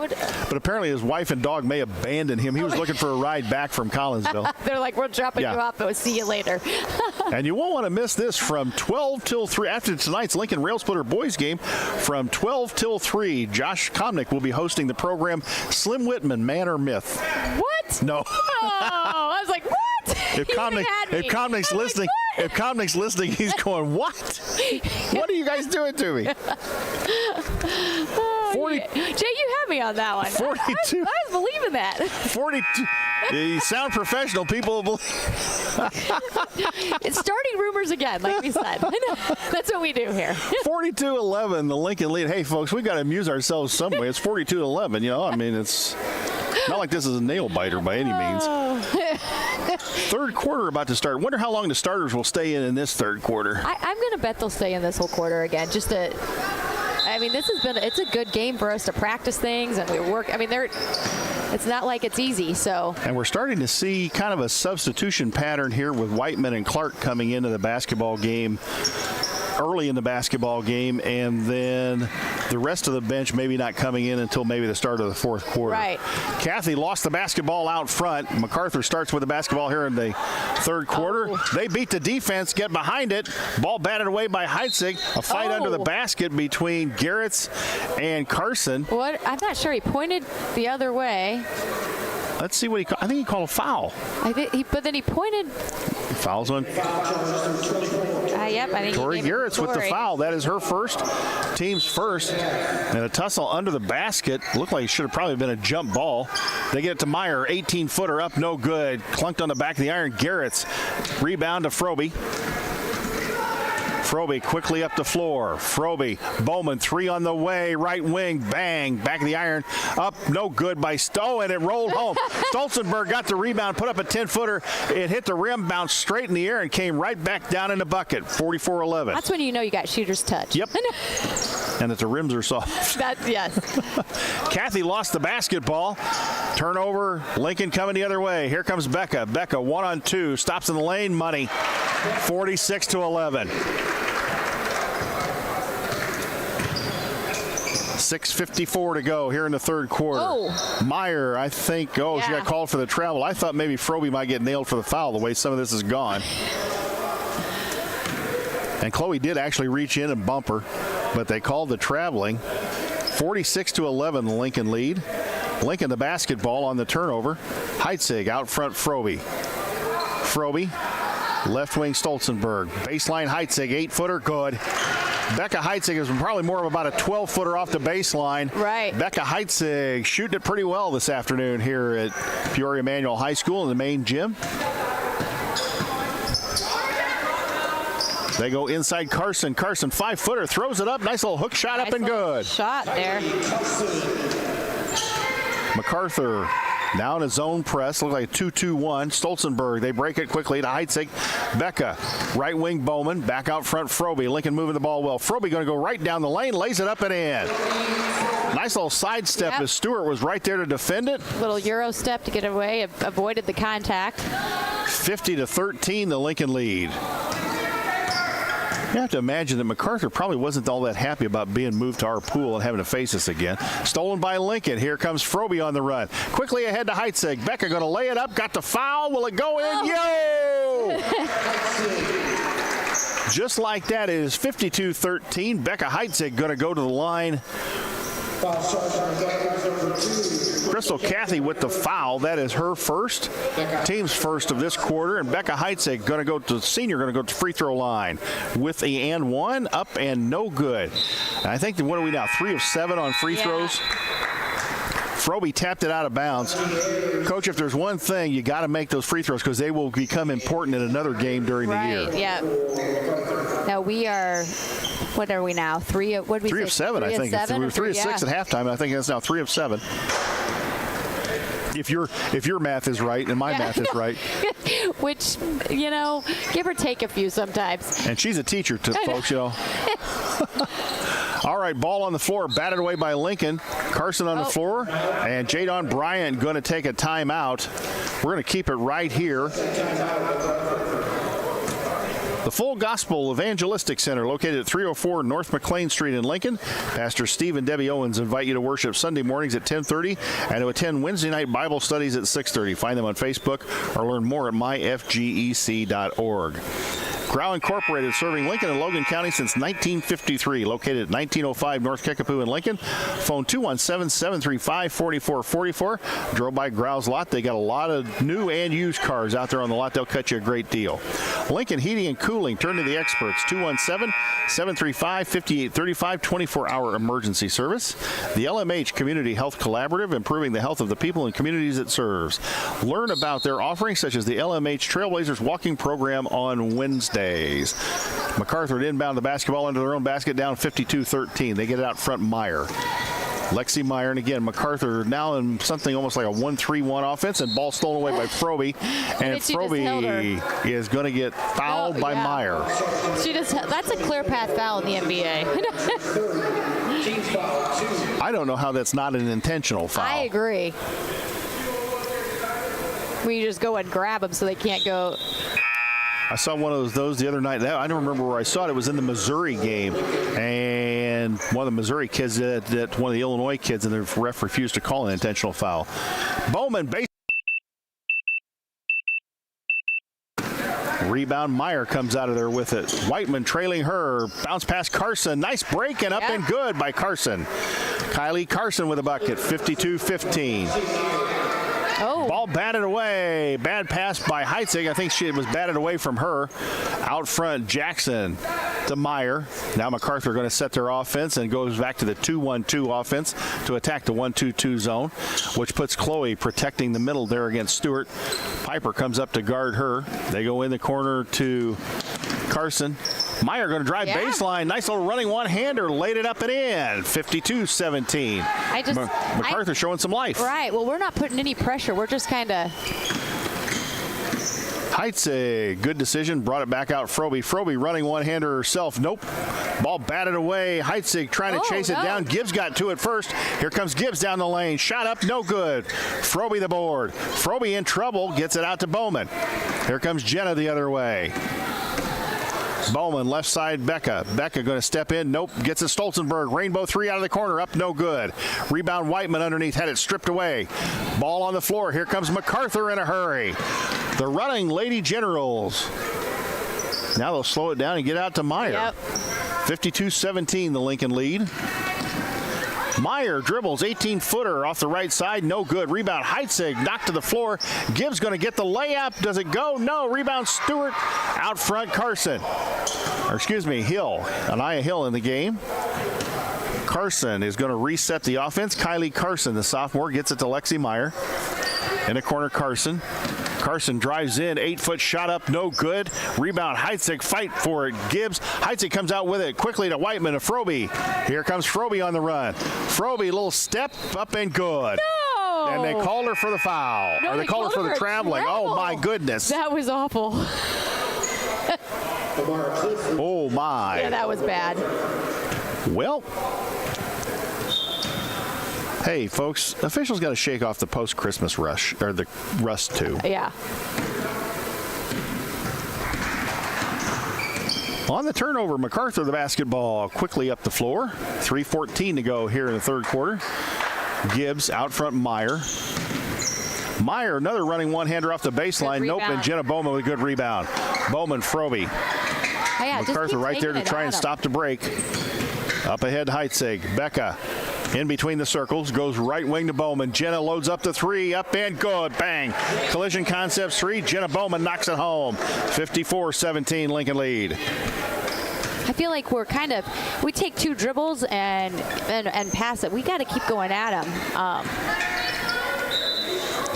But apparently his wife and dog may abandon him. He was looking for a ride back from Collinsville.
They're like, we're dropping you off, but we'll see you later.
And you won't want to miss this from 12 till 3. After tonight's Lincoln Rail Splitter boys game, from 12 till 3, Josh Komnick will be hosting the program. Slim Whitman, man or myth?
What?
No.
Oh, I was like, what?
If Komnick's listening, if Komnick's listening, he's going, what? What are you guys doing to me?
40. Jay, you had me on that one.
42.
I was believing that.
42. You sound professional. People will believe.
It's starting rumors again, like we said. That's what we do here.
42-11, the Lincoln lead. Hey, folks, we've got to amuse ourselves some way. It's 42-11. I mean, it's not like this is a nail biter by any means. Third quarter about to start. Wonder how long the starters will stay in this third quarter.
I'm going to bet they'll stay in this whole quarter again. It's a good game for us to practice things, and we work. I mean, it's not like it's easy. So. And
we're starting to see kind of a substitution pattern here with Whiteman and Clark coming into the basketball game early in the basketball game, and then the rest of the bench maybe not coming in until maybe the start of the fourth quarter.
Right.
Kathy lost the basketball out front. MacArthur starts with the basketball here in the third quarter. They beat the defense, get behind it. Ball batted away by Heitzig. A fight under the basket between Garretts and Carson.
What? I'm not sure. He pointed the other way.
Let's see what he called. I think he called a foul.
But then he pointed.
Fouls on
Yep, I think
Tori Garrett's with the foul. That is her first, team's first. And a tussle under the basket. Looked like it should have probably been a jump ball. They get it to Meyer, 18-footer up, no good. Clunked on the back of the iron. Garrett's rebound to Froby. Froby quickly up the floor. Froby, Bowman, 3 on the way, right wing, bang, back of the iron, up, no good by Stowe, and it rolled home. Stolzenberg got the rebound, put up a 10-footer. It hit the rim, bounced straight in the air, and came right back down in the bucket, 44-11.
That's when you know you got shooter's touch.
Yep. And that the rims are soft.
Yes.
Kathy lost the basketball. Turnover, Lincoln coming the other way. Here comes Becca. Becca, 1-on-2, stops in the lane, money, 46-11. 6:54 to go here in the third quarter.
Oh.
Meyer, I think, she got called for the travel. I thought maybe Froby might get nailed for the foul the way some of this is gone. And Chloe did actually reach in and bump her, but they called the traveling. 46-11, the Lincoln lead. Lincoln the basketball on the turnover. Heitzig out front, Froby. Froby, left wing Stolzenberg. Baseline Heitzig, 8-footer, good. Becca Heitzig is probably more of about a 12-footer off the baseline.
Right.
Becca Heitzig shooting it pretty well this afternoon here at Peoria Emanuel High School in the main gym. They go inside Carson. Carson, 5-footer, throws it up. Nice little hook shot, up and good.
Shot there.
MacArthur now in a zone press. Looks like a 2-2-1. Stolzenberg, they break it quickly to Heitzig. Becca, right wing Bowman. Back out front, Froby. Lincoln moving the ball well. Froby going to go right down the lane. Lays it up and in. Nice little sidestep as Stewart was right there to defend it.
Little Euro step to get away. Avoided the contact.
50-13, the Lincoln lead. You have to imagine that MacArthur probably wasn't all that happy about being moved to our pool and having to face us again. Stolen by Lincoln. Here comes Froby on the run. Quickly ahead to Heitzig. Becca going to lay it up. Got the foul. Will it go in? Yo! Just like that, it is 52-13. Becca Heitzig going to go to the line. Crystal Cathy with the foul. That is her first, team's first of this quarter. And Becca Heitzig going to go to the senior, going to go to the free throw line with a and one, up and no good. And I think, what are we now, 3 of 7 on free throws? Froby tapped it out of bounds. Coach, if there's one thing, you got to make those free throws because they will become important in another game during the year.
Right, yeah. Now we are, what are we now? 3 of
7, I think. We were 3 of 6 at halftime. I think that's now 3 of 7. If your math is right and my math is right.
Which, give or take a few sometimes.
And she's a teacher to folks, All right, ball on the floor, batted away by Lincoln. Carson on the floor, and Jadon Bryant going to take a timeout. We're going to keep it right here. The Full Gospel Evangelistic Center, located at 304 North McLean Street in Lincoln. Pastor Steve and Debbie Owens invite you to worship Sunday mornings at 10:30 and to attend Wednesday night Bible studies at 6:30. Find them on Facebook or learn more at myfgec.org. Grau Incorporated, serving Lincoln and Logan County since 1953. Located at 1905 North Kickapoo in Lincoln. Phone 217-735-4444. Drove by Grau's lot. They got a lot of new and used cars out there on the lot. They'll cut you a great deal. Lincoln Heating and Cooling. Turn to the experts. 217-735-5835. 24-hour emergency service. The LMH Community Health Collaborative, improving the health of the people and communities it serves. Learn about their offerings, such as the LMH Trailblazers Walking Program on Wednesday. MacArthur to inbound the basketball into their own basket, down 52-13. They get it out front, Meyer. Lexi Meyer, and again, MacArthur now in something almost like a 1-3-1 offense, and ball stolen away by Froby. And Froby is going to get fouled by Meyer.
That's a clear path foul in the NBA.
I don't know how that's not an intentional foul.
I agree. We just go and grab them so they can't go.
I saw one of those the other night. I don't remember where I saw it. It was in the Missouri game. And one of the Missouri kids did that, one of the Illinois kids, and the ref refused to call an intentional foul. Bowman base. Rebound, Meyer comes out of there with it. Whiteman trailing her. Bounce past Carson. Nice break and up and good by Carson. Kylie Carson with a bucket, 52-15.
Oh.
Ball batted away. Bad pass by Heitzig. I think it was batted away from her. Out front, Jackson to Meyer. Now MacArthur going to set their offense and goes back to the 2-1-2 offense to attack the 1-2-2 zone, which puts Chloe protecting the middle there against Stewart. Piper comes up to guard her. They go in the corner to Carson. Meyer going to drive baseline. Nice little running one-hander. Laid it up and in. 52-17. MacArthur showing some life.
Right. Well, we're not putting any pressure. We're just kind of...
Heitzig, good decision. Brought it back out. Frobe running one-hander herself. Nope. Ball batted away. Heitzig trying to chase it down. Gibbs got to it first. Here comes Gibbs down the lane. Shot up, no good. Frobe the board. Frobe in trouble. Gets it out to Bowman. Here comes Jenna the other way. Bowman, left side, Becca. Becca going to step in. Nope. Gets it Stolzenberg. Rainbow three out of the corner. Up, no good. Rebound, Whiteman underneath. Had it stripped away. Ball on the floor. Here comes MacArthur in a hurry. The running Lady Generals. Now they'll slow it down and get out to Meyer.
Yep.
52-17, the Lincoln lead. Meyer dribbles, 18-footer off the right side, no good. Rebound, Heitzig knocked to the floor. Gibbs going to get the layup. Does it go? No. Rebound, Stewart. Out front, Carson. Hill. Anaya Hill in the game. Carson is going to reset the offense. Kylie Carson, the sophomore, gets it to Lexi Meyer. In the corner, Carson. Carson drives in, 8-foot shot up, no good. Rebound, Heitzig, fight for it. Gibbs. Heitzig comes out with it quickly to Whiteman, to Frobe. Here comes Frobe on the run. Frobe, little step up and good.
No!
And they called her for the foul.
No,
or they called her for the traveling. Oh, my goodness.
That was awful.
Oh, my.
Yeah, that was bad.
Well, hey, folks, officials got to shake off the post-Christmas rush, or the rust, too.
Yeah.
On the turnover, MacArthur, the basketball, quickly up the floor. 3:14 to go here in the third quarter. Gibbs out front, Meyer. Meyer, another running one-hander off the baseline. Nope, and Jenna Bowman with a good rebound. Bowman, Frobe. MacArthur right there to try and stop the break. Up ahead, Heitzig. Becca. In between the circles, goes right wing to Bowman. Jenna loads up the three, up and good. Bang. Collision Concepts three. Jenna Bowman knocks it home. 54-17, Lincoln lead.
I feel like we take two dribbles and pass it. We got to keep going at them.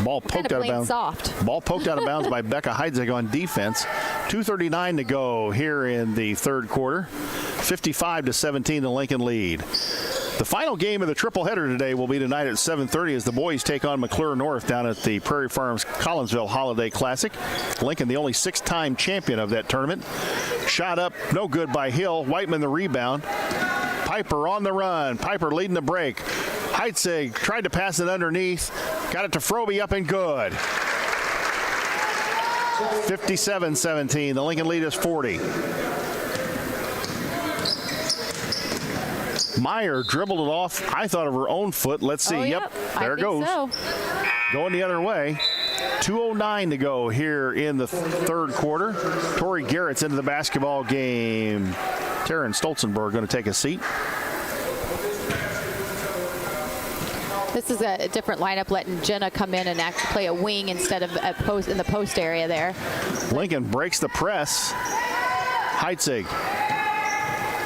Ball poked out of bounds. Ball poked out of bounds by Becca Heitzig on defense. 2:39 to go here in the third quarter. 55-17, the Lincoln lead. The final game of the triple-header today will be tonight at 7:30 as the boys take on McClure North down at the Prairie Farms Collinsville Holiday Classic. Lincoln, the only 6-time champion of that tournament. Shot up, no good by Hill. Whiteman the rebound. Piper on the run. Piper leading the break. Heitzig tried to pass it underneath. Got it to Frobe, up and good. 57-17. The Lincoln lead is 40. Meyer dribbled it off, I thought, of her own foot. Let's see. Yep, there it goes.
So.
Going the other way. 2:09 to go here in the third quarter. Tori Garrett's into the basketball game. Taryn Stolzenberg going to take a seat.
This is a different lineup, letting Jenna come in and actually play a wing instead of a post in the post area there.
Lincoln breaks the press. Heitzig.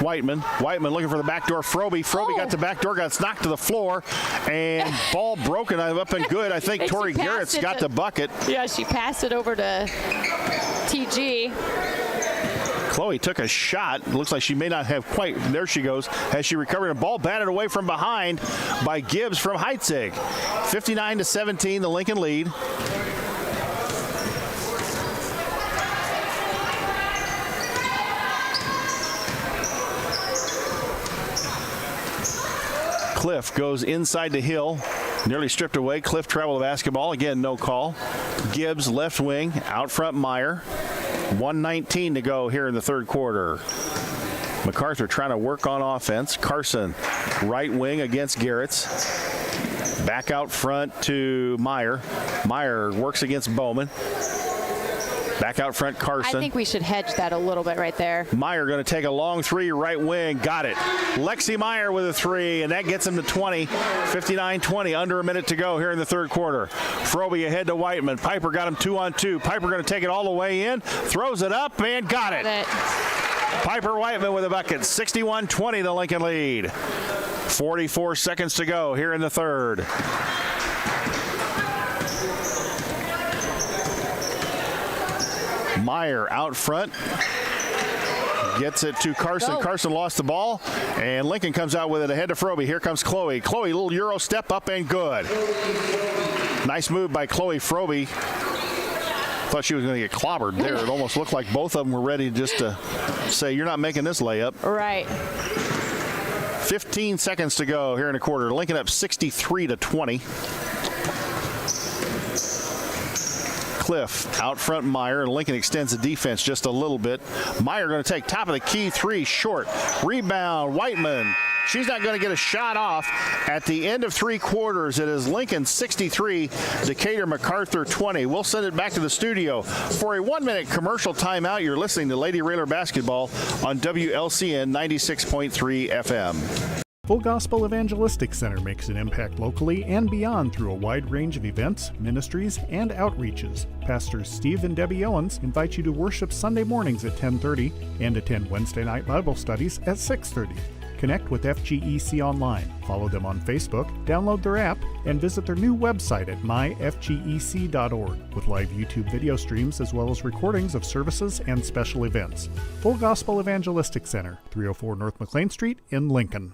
Whiteman looking for the back door. Frobe got the back door, got knocked to the floor, and ball broken up and good. I think Tori Garrett's got the bucket.
Yeah, she passed it over to TG.
Chloe took a shot. Looks like she may not have quite. There she goes. As she recovered, a ball batted away from behind by Gibbs from Heitzig. 59-17, the Lincoln lead. Cliff goes inside the Hill. Nearly stripped away. Cliff travel the basketball. Again, no call. Gibbs left wing. Out front, Meyer. 1:19 to go here in the third quarter. MacArthur trying to work on offense. Carson, right wing against Garrett's. Back out front to Meyer. Meyer works against Bowman. Back out front, Carson.
I think we should hedge that a little bit right there.
Meyer going to take a long three, right wing. Got it. Lexi Meyer with a three, and that gets him to 20. 59-20, under a minute to go here in the third quarter. Frobe ahead to Whiteman. Piper got him 2-on-2. Piper going to take it all the way in. Throws it up, and got it. Piper Whiteman with a bucket. 61-20, the Lincoln lead. 44 seconds to go here in the third. Meyer out front. Gets it to Carson.
Go.
Carson lost the ball, and Lincoln comes out with it ahead to Frobe. Here comes Chloe. Chloe, little Euro step up and good. Nice move by Chloe Frobe. Thought she was going to get clobbered there. It almost looked like both of them were ready just to say, you're not making this layup.
Right.
15 seconds to go here in a quarter. Lincoln up 63-20. Cliff out front, Meyer, and Lincoln extends the defense just a little bit. Meyer going to take top of the key three, short. Rebound, Whiteman. She's not going to get a shot off. At the end of three quarters, it is Lincoln 63, Decatur MacArthur 20. We'll send it back to the studio for a 1-minute commercial timeout. You're listening to Lady Railer Basketball on WLCN 96.3 FM.
Full Gospel Evangelistic Center makes an impact locally and beyond through a wide range of events, ministries, and outreaches. Pastors Steve and Debbie Owens invite you to worship Sunday mornings at 10:30 and attend Wednesday night Bible studies at 6:30. Connect with FGEC online, follow them on Facebook, download their app, and visit their new website at myfgec.org with live YouTube video streams as well as recordings of services and special events. Full Gospel Evangelistic Center, 304 North McLean Street in Lincoln.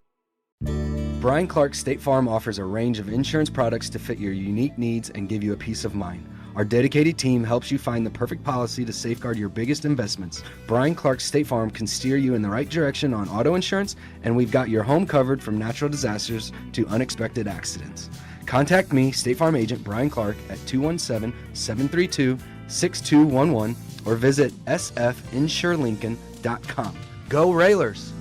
Brian Clark State Farm offers a range of insurance products to fit your unique needs and give you a peace of mind. Our dedicated team helps you find the perfect policy to safeguard your biggest investments. Brian Clark State Farm can steer you in the right direction on auto insurance, and we've got your home covered from natural disasters to unexpected accidents. Contact me, State Farm Agent Brian Clark, at 217-732-6211 or visit sfinsurelincoln.com. Go Railers!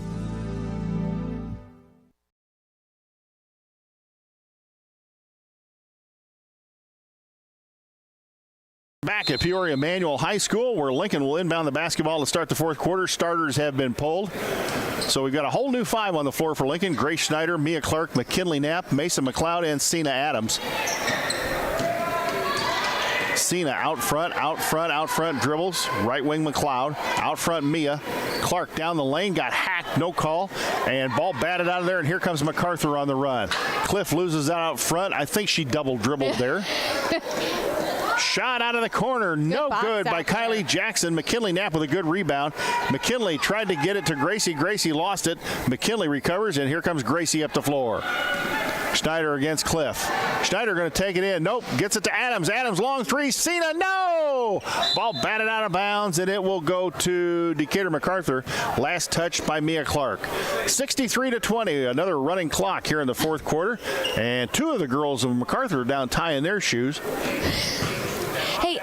Back at Peoria Manual High School, where Lincoln will inbound the basketball to start the fourth quarter. Starters have been pulled. So we've got a whole new five on the floor for Lincoln. Grace Schneider, Mia Clark, McKinley Knapp, Mason McLeod, and Cena Adams. Cena out front, dribbles. Right wing McLeod. Out front Mia. Clark down the lane, got hacked, no call. And ball batted out of there, and here comes MacArthur on the run. Cliff loses that out front. I think she double dribbled there. Shot out of the corner, no good by Kylie Jackson. McKinley Knapp with a good rebound. McKinley tried to get it to Gracie. Gracie lost it. McKinley recovers, and here comes Gracie up the floor. Schneider against Cliff. Schneider going to take it in. Nope. Gets it to Adams. Adams long three. Cena, no! Ball batted out of bounds, and it will go to Decatur MacArthur. Last touch by Mia Clark. 63-20. Another running clock here in the fourth quarter. And two of the girls of MacArthur are down tying their shoes.
Hey,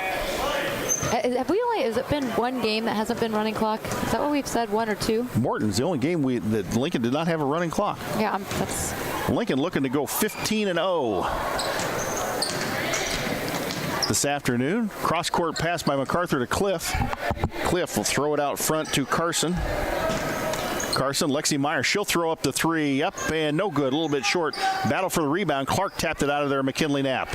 has it been one game that hasn't been running clock? Is that what we've said, one or two?
Morton's the only game that Lincoln did not have a running clock.
Yeah, that's...
Lincoln looking to go 15-0 this afternoon. Cross-court pass by MacArthur to Cliff. Cliff will throw it out front to Carson. Lexi Meyer, she'll throw up the three. Up and no good, a little bit short. Battle for the rebound. Clark tapped it out of there, McKinley Knapp.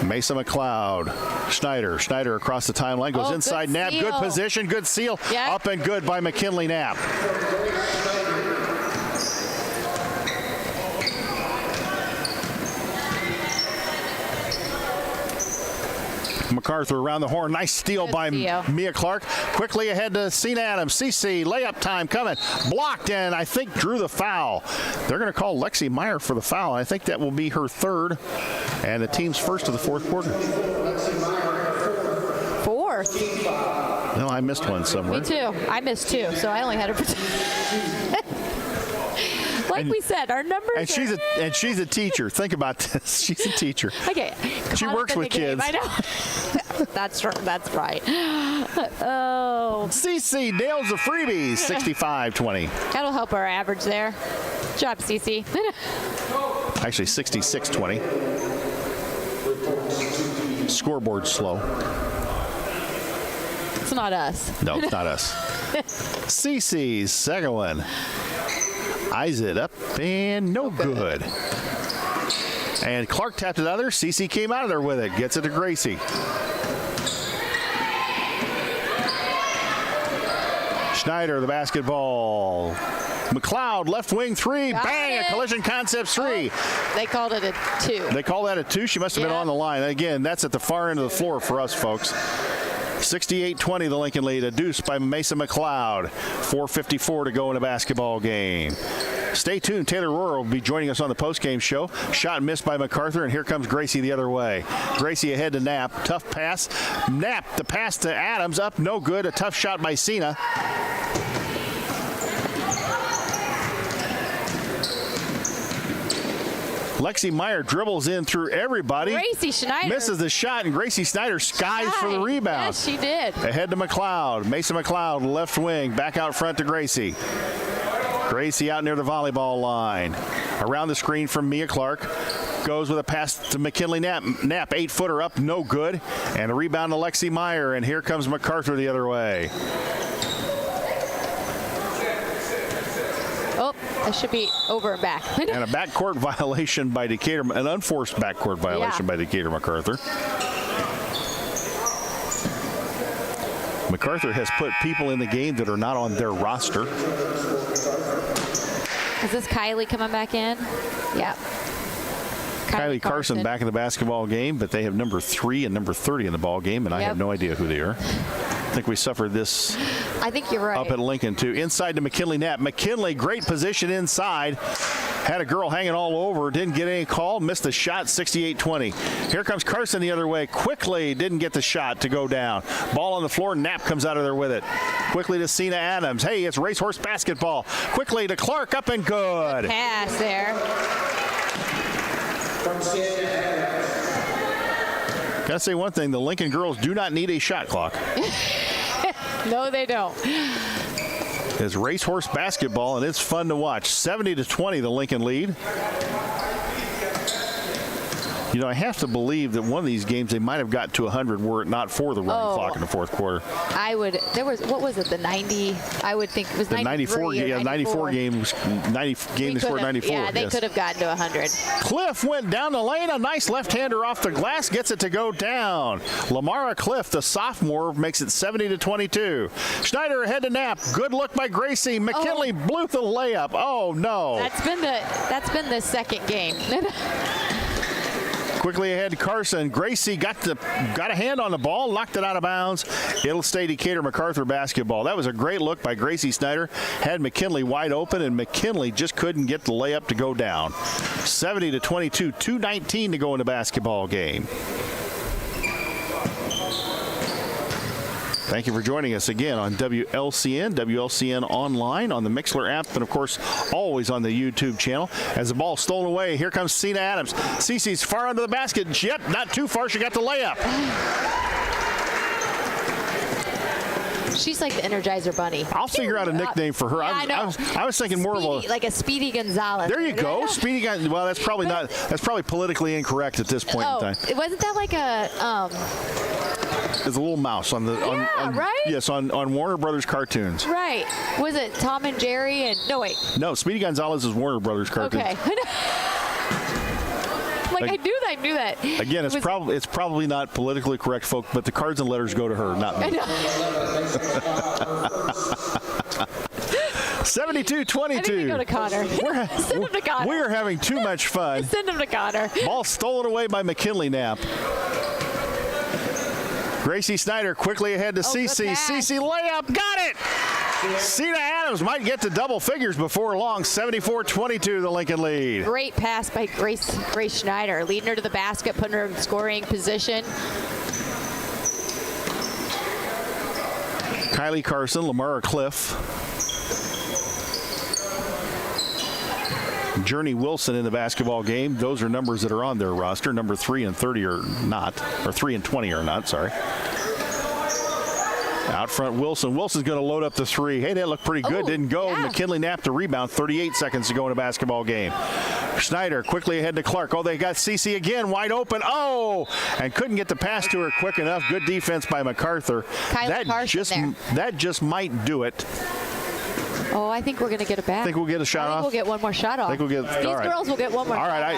Mason McLeod. Schneider across the timeline. Goes inside Knapp. Good position. Good seal. Yep. Up and good by McKinley Knapp. MacArthur around the horn. Nice steal by Mia Clark. Quickly ahead to Cena Adams. CC, layup time coming. Blocked and I think drew the foul. They're going to call Lexi Meyer for the foul. I think that will be her third and the team's first of the fourth quarter.
Fourth?
No, I missed one somewhere.
Me too. I missed two, so I only had her for two. Like we said, our numbers
and she's a teacher. Think about this. She's a teacher.
Okay.
She works with kids.
I know. That's right. Oh.
CC nails the freebies. 65-20.
That'll help our average there. Good job, CC.
Actually, 66-20. scoreboard slow.
It's not us.
No, it's not us. Cece's second one. Eyes it up and no good. And Clark tapped it out of there. Cece came out of there with it. Gets it to Gracie. Schneider, the basketball. McLeod, left wing three.
Got
Bang!
it.
A collision concepts three.
They called it a 2.
They call that a 2. She must have been
Yeah.
on the line. Again, that's at the far end of the floor for us, folks. 68-20, the Lincoln lead. A deuce by Mason McLeod. 4:54 to go in a basketball game. Stay tuned. Taylor Rohrer will be joining us on the postgame show. Shot missed by MacArthur, and here comes Gracie the other way. Gracie ahead to Knapp. Tough pass. Knapp, the pass to Adams. Up, no good. A tough shot by Cena. Lexi Meyer dribbles in through everybody.
Gracie Schneider.
Misses the shot, and Gracie Snyder skies for the rebound.
Yes, she did.
Ahead to McLeod. Mason McLeod, left wing. Back out front to Gracie. Gracie out near the volleyball line. Around the screen from Mia Clark. Goes with a pass to McKinley Knapp. Knapp, 8-footer up, no good. And a rebound to Lexi Meyer, and here comes MacArthur the other way.
Oh, that should be over and back.
And a backcourt violation by Decatur, an unforced backcourt violation by Decatur MacArthur. MacArthur has put people in the game that are not on their roster.
Is this Kylie coming back in? Yeah.
Kylie Carson back in the basketball game, but they have number 3 and number 30 in the ball game, and I have no idea who they are. I think we suffered this.
I think you're right.
Up at Lincoln, too. Inside to McKinley Knapp. McKinley, great position inside. Had a girl hanging all over. Didn't get any call. Missed the shot, 68-20. Here comes Carson the other way. Quickly didn't get the shot to go down. Ball on the floor. Knapp comes out of there with it. Quickly to Cena Adams. Hey, it's racehorse basketball. Quickly to Clark. Up and good.
Pass there.
Gotta say one thing. The Lincoln girls do not need a shot clock.
No, they don't.
It's racehorse basketball, and it's fun to watch. 70-20, the Lincoln lead. You know, I have to believe that one of these games they might have got to 100 were it not for the running clock in the fourth quarter.
I would. There was, what was it? The 90. I would think it was
the 94. Yeah, 94 games. 90 game they scored 94.
Yeah, they could have gotten to 100.
Cliff went down the lane. A nice left-hander off the glass gets it to go down. Lamara Cliff, the sophomore, makes it 70-22. Schneider ahead to Knapp. Good look by Gracie. McKinley blew the layup. Oh no.
That's been the second game.
Quickly ahead to Carson. Gracie got a hand on the ball, knocked it out of bounds. It'll stay Decatur MacArthur basketball. That was a great look by Gracie Snyder. Had McKinley wide open, and McKinley just couldn't get the layup to go down. 70-22, 2:19 to go in the basketball game. Thank you for joining us again on WLCN, WLCN online, on the Mixler app, and of course, always on the YouTube channel. As the ball stolen away, here comes Cena Adams. Cece's far under the basket. Yep, not too far. She got the layup.
She's like the Energizer Bunny.
I'll figure out a nickname for her.
Yeah,
I was thinking more of a
like a Speedy Gonzalez.
There you go, Speedy Gonzalez. Well, that's probably not. That's probably politically incorrect at this point in time.
Wasn't that like a?
There's a little mouse on the.
Right?
Yes, on Warner Brothers cartoons.
Right. Was it Tom and Jerry and no wait?
No, Speedy Gonzalez is Warner Brothers cartoons.
Okay. I knew that.
Again, it's probably not politically correct, folk, but the cards and letters go to her, not me. 72-22.
I need to go to Connor. Send him to Connor.
We are having too much fun.
Send him to Connor.
Ball stolen away by McKinley Knapp. Gracie Snyder quickly ahead to Cece. Cece layup, got it! Cena Adams might get to double figures before long. 74-22, the Lincoln lead.
Great pass by Grace Schneider, leading her to the basket, putting her in scoring position.
Kylie Carson, Lamara Cliff. Journey Wilson in the basketball game. Those are numbers that are on their roster. Number 3 and 30 are not, or 3 and 20 are not, sorry. Out front, Wilson. Wilson's going to load up the three. Hey, that looked pretty good. Didn't go.
Yeah.
McKinley napped the rebound. 38 seconds to go in a basketball game. Schneider quickly ahead to Clark. Oh, they got Cece again wide open. Oh, and couldn't get the pass to her quick enough. Good defense by MacArthur. That just might do it.
Oh, I think we're going to get it back.
Think we'll get a shot off?
We'll get one more shot off.
Think we'll get.
These girls will get one more.
All
shot
right,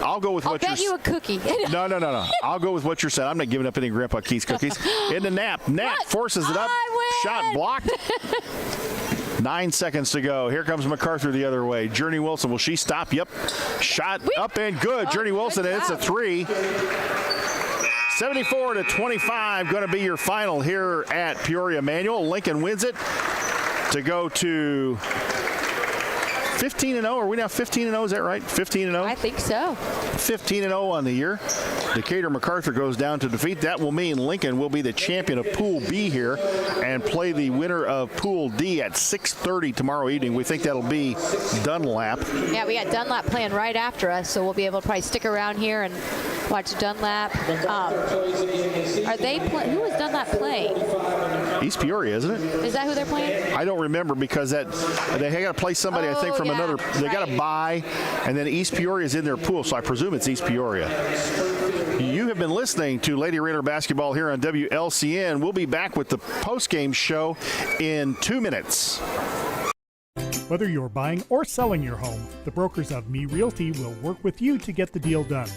I'll go with what you're.
I'll bet you a cookie.
No. I'll go with what you're saying. I'm not giving up any Grandpa Keith's cookies. In the nap. Nap forces it up. Shot blocked. 9 seconds to go. Here comes MacArthur the other way. Journey Wilson. Will she stop? Yep. Shot up and good. Journey Wilson, and it's a three. 74-25 going to be your final here at Peoria Manual. Lincoln wins it to go to 15-0. Are we now 15-0? Is that right? 15-0?
I think so.
15-0 on the year. Decatur MacArthur goes down to defeat. That will mean Lincoln will be the champion of Pool B here and play the winner of Pool D at 6:30 tomorrow evening. We think that'll be Dunlap.
Yeah, we got Dunlap playing right after us, so we'll be able to probably stick around here and watch Dunlap. Are they who is Dunlap playing?
East Peoria, isn't it?
Is that who they're playing?
I don't remember because they got to play somebody, I think, from another. They got to buy, and then East Peoria is in their pool, so I presume it's East Peoria. You have been listening to Lady Raider Basketball here on WLCN. We'll be back with the post-game show in 2 minutes.
Whether you're buying or selling your home, the brokers of Me Realty will work with you to get the deal done.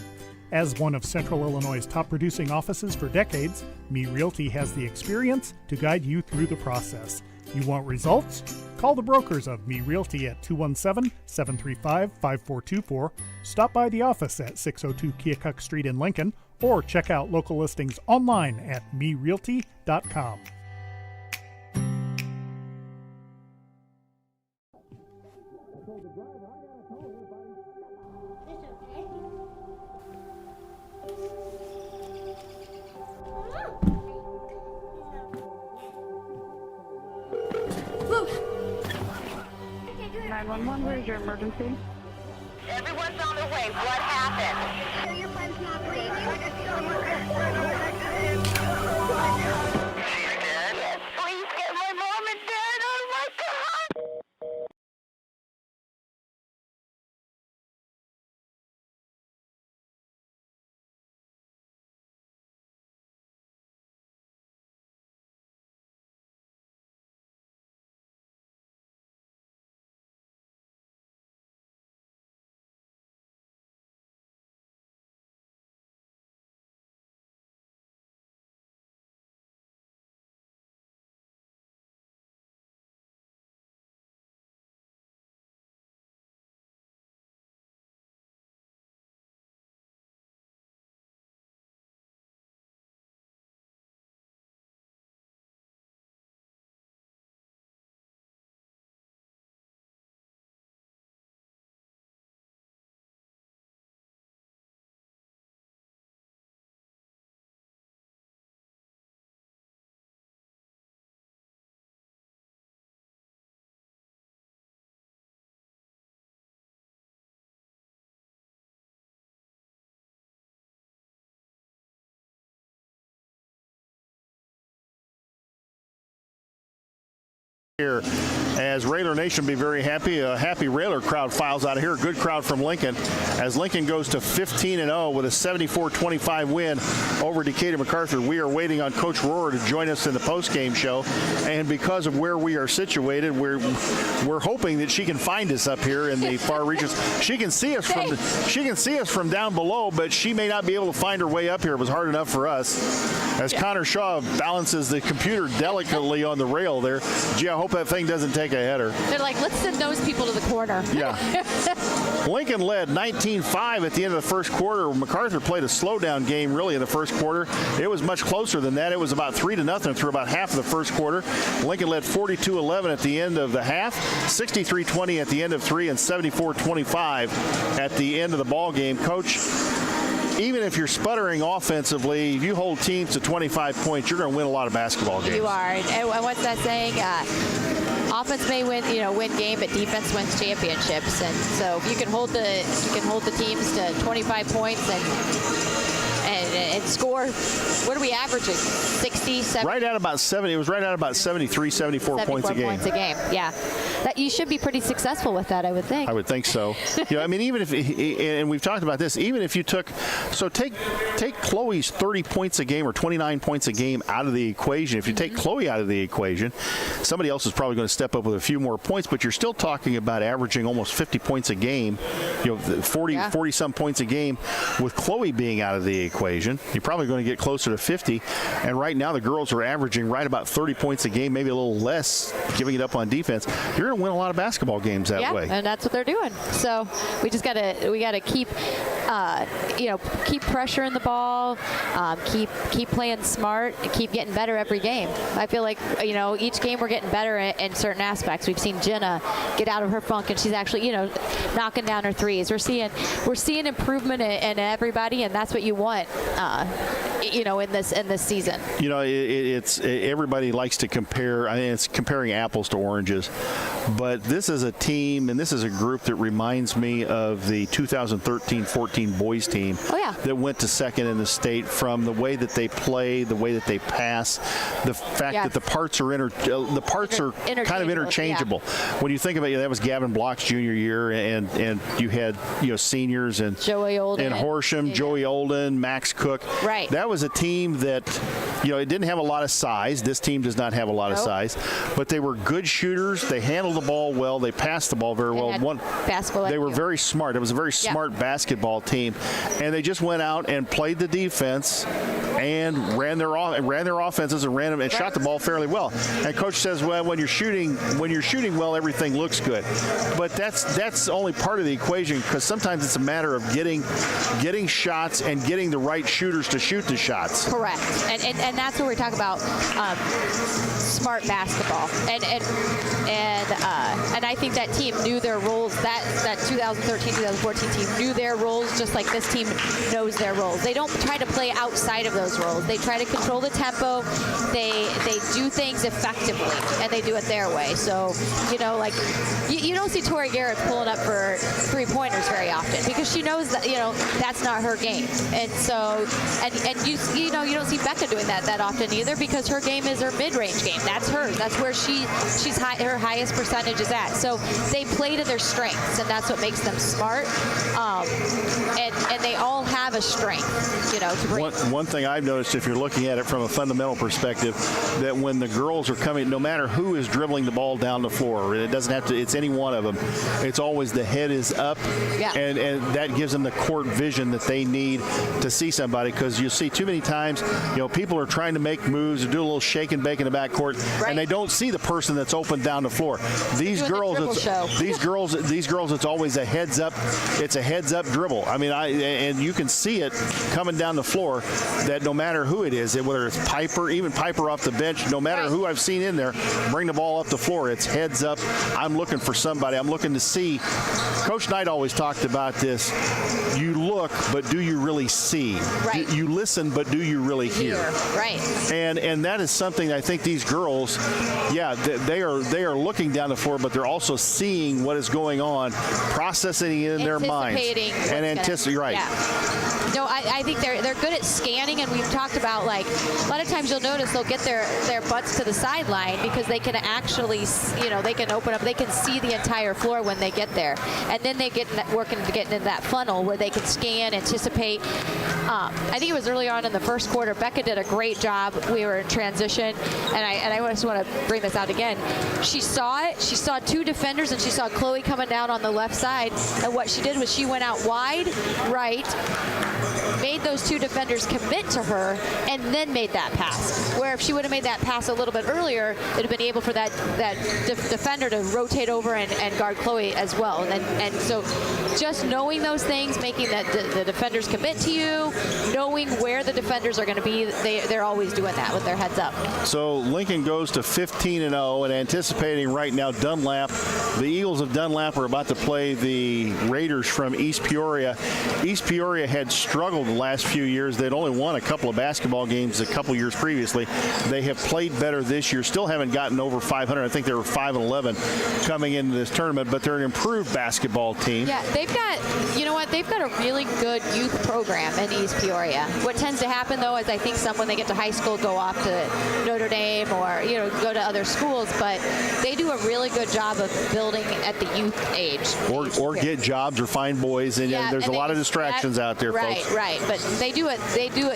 As one of Central Illinois' top producing offices for decades, Me Realty has the experience to guide you through the process. You want results? Call the brokers of Me Realty at 217-735-5424, stop by the office at 602 Keokuk Street in Lincoln, or check out local listings online at merealty.com.
Where's your emergency?
Everyone's on their way. What happened? Your friend's not breathing. She's dead? Yes, please get my mom and dad. Oh my God!
Here, as Raider Nation be very happy. A happy Raider crowd files out of here. A good crowd from Lincoln as Lincoln goes to 15-0 with a 74-25 win over Decatur MacArthur. We are waiting on Coach Rohrer to join us in the post-game show, and because of where we are situated, we're hoping that she can find us up here in the far reaches. She can see us from down below, but she may not be able to find her way up here. It was hard enough for us. As Connor Shaw balances the computer delicately on the rail there. Gee, I hope that thing doesn't take a header.
They're like, let's send those people to the corner.
Yeah. Lincoln led 19-5 at the end of the first quarter. MacArthur played a slowdown game really in the first quarter. It was much closer than that. It was about 3-0 through about half of the first quarter. Lincoln led 42-11 at the end of the half, 63-20 at the end of three, and 74-25 at the end of the ball game. Coach, even if you're sputtering offensively, if you hold teams to 25 points, you're going to win a lot of basketball games.
You are. And what's that saying? Offense may win game, but defense wins championships. And so if you can hold the teams to 25 points and and score. What are we averaging? 60, 70?
Right at about 70. It was right at about 73, 74 points a game.
Points a game. Yeah, that you should be pretty successful with that, I would think.
I would think so. I mean, even if, and we've talked about this, even if you take Chloe's 30 points a game or 29 points a game out of the equation. If you take Chloe out of the equation, somebody else is probably going to step up with a few more points, but you're still talking about averaging almost 50 points a game, 40 some points a game. With Chloe being out of the equation, you're probably going to get closer to 50. And right now the girls are averaging right about 30 points a game, maybe a little less, giving it up on defense. You're going to win a lot of basketball games that way.
And that's what they're doing. So we just got to keep keep pressuring the ball, keep playing smart, and keep getting better every game. I feel like each game we're getting better in certain aspects. We've seen Jenna get out of her funk, and she's actually knocking down her threes. We're seeing improvement in everybody, and that's what you want in this season.
It's everybody likes to compare. I mean, it's comparing apples to oranges, but this is a team and this is a group that reminds me of the 2013-14 boys team that went to second in the state, from the way that they play, the way that they pass, the fact that the parts are kind of interchangeable. Yeah. When you think about that was Gavin Block's junior year, and you had seniors and
Joey Olden
and Horsham, Joey Olden, Max Cook.
Right.
That was a team that it didn't have a lot of size. This team does not have a lot of size, but they were good shooters. They handled the ball well. They passed the ball very well. They were very smart. It was a very smart basketball team, and they just went out and played the defense and ran their offenses and ran them and shot the ball fairly well. And coach says, well, when you're shooting well, everything looks good. But that's only part of the equation, because sometimes it's a matter of getting shots and getting the right shooters to shoot the shots.
Correct. And that's what we're talking about, smart basketball. And I think that team knew their roles. That 2013-2014 team knew their roles just like this team knows their roles. They don't try to play outside of those roles. They try to control the tempo. They do things effectively, and they do it their way. So, you don't see Tori Garrett pulling up for three-pointers very often, because she knows that, that's not her game. And so, and you don't see Becca doing that often either, because her game is her mid-range game. That's hers. That's where her highest percentage is at. So they play to their strengths, and that's what makes them smart. And they all have a strength, to bring.
One thing I've noticed, if you're looking at it from a fundamental perspective, that when the girls are coming, no matter who is dribbling the ball down the floor, it doesn't have to, it's any one of them. It's always the head is up, and that gives them the court vision that they need to see somebody, because you see too many times, people are trying to make moves or do a little shake and bake in the backcourt, and they don't see the person that's open down the floor. These girls, it's always a heads up. It's a heads up dribble. I mean, and you can see it coming down the floor, that no matter who it is, whether it's Piper, even Piper off the bench, no matter who I've seen in there bring the ball up the floor, it's heads up. I'm looking for somebody. I'm looking to see. Coach Knight always talked about this. You look, but do you really see?
Right.
You listen, but do you really hear?
Right.
And that is something I think these girls, they are looking down the floor, but they're also seeing what is going on, processing it in their minds, and anticipating. Right.
Yeah. No, I think they're good at scanning, and we've talked about, like, a lot of times you'll notice they'll get their butts to the sideline, because they can actually, they can open up, they can see the entire floor when they get there, and then they get working to get into that funnel where they can scan, anticipate. I think it was early on in the first quarter, Becca did a great job. We were in transition, and I just want to bring this out again. She saw it. She saw two defenders, and she saw Chloe coming down on the left side, and what she did was she went out wide right, made those two defenders commit to her, and then made that pass. Where if she would have made that pass a little bit earlier, it would have been able for that defender to rotate over and guard Chloe as well. And so just knowing those things, making the defenders commit to you, knowing where the defenders are going to be, they're always doing that with their heads up.
So Lincoln goes to 15-0, and anticipating right now Dunlap. The Eagles of Dunlap are about to play the Raiders from East Peoria. East Peoria had struggled the last few years. They'd only won a couple of basketball games a couple years previously. They have played better this year. Still haven't gotten over 500. I think they were 5-11 coming into this tournament, but they're an improved basketball team.
Yeah, they've got, you know what, they've got a really good youth program in East Peoria. What tends to happen, though, is I think some when they get to high school go off to Notre Dame or, you know, go to other schools, but they do a really good job of building at the youth age.
Or get jobs or find boys, and there's a lot of distractions out there, folks.
Right. But they do it.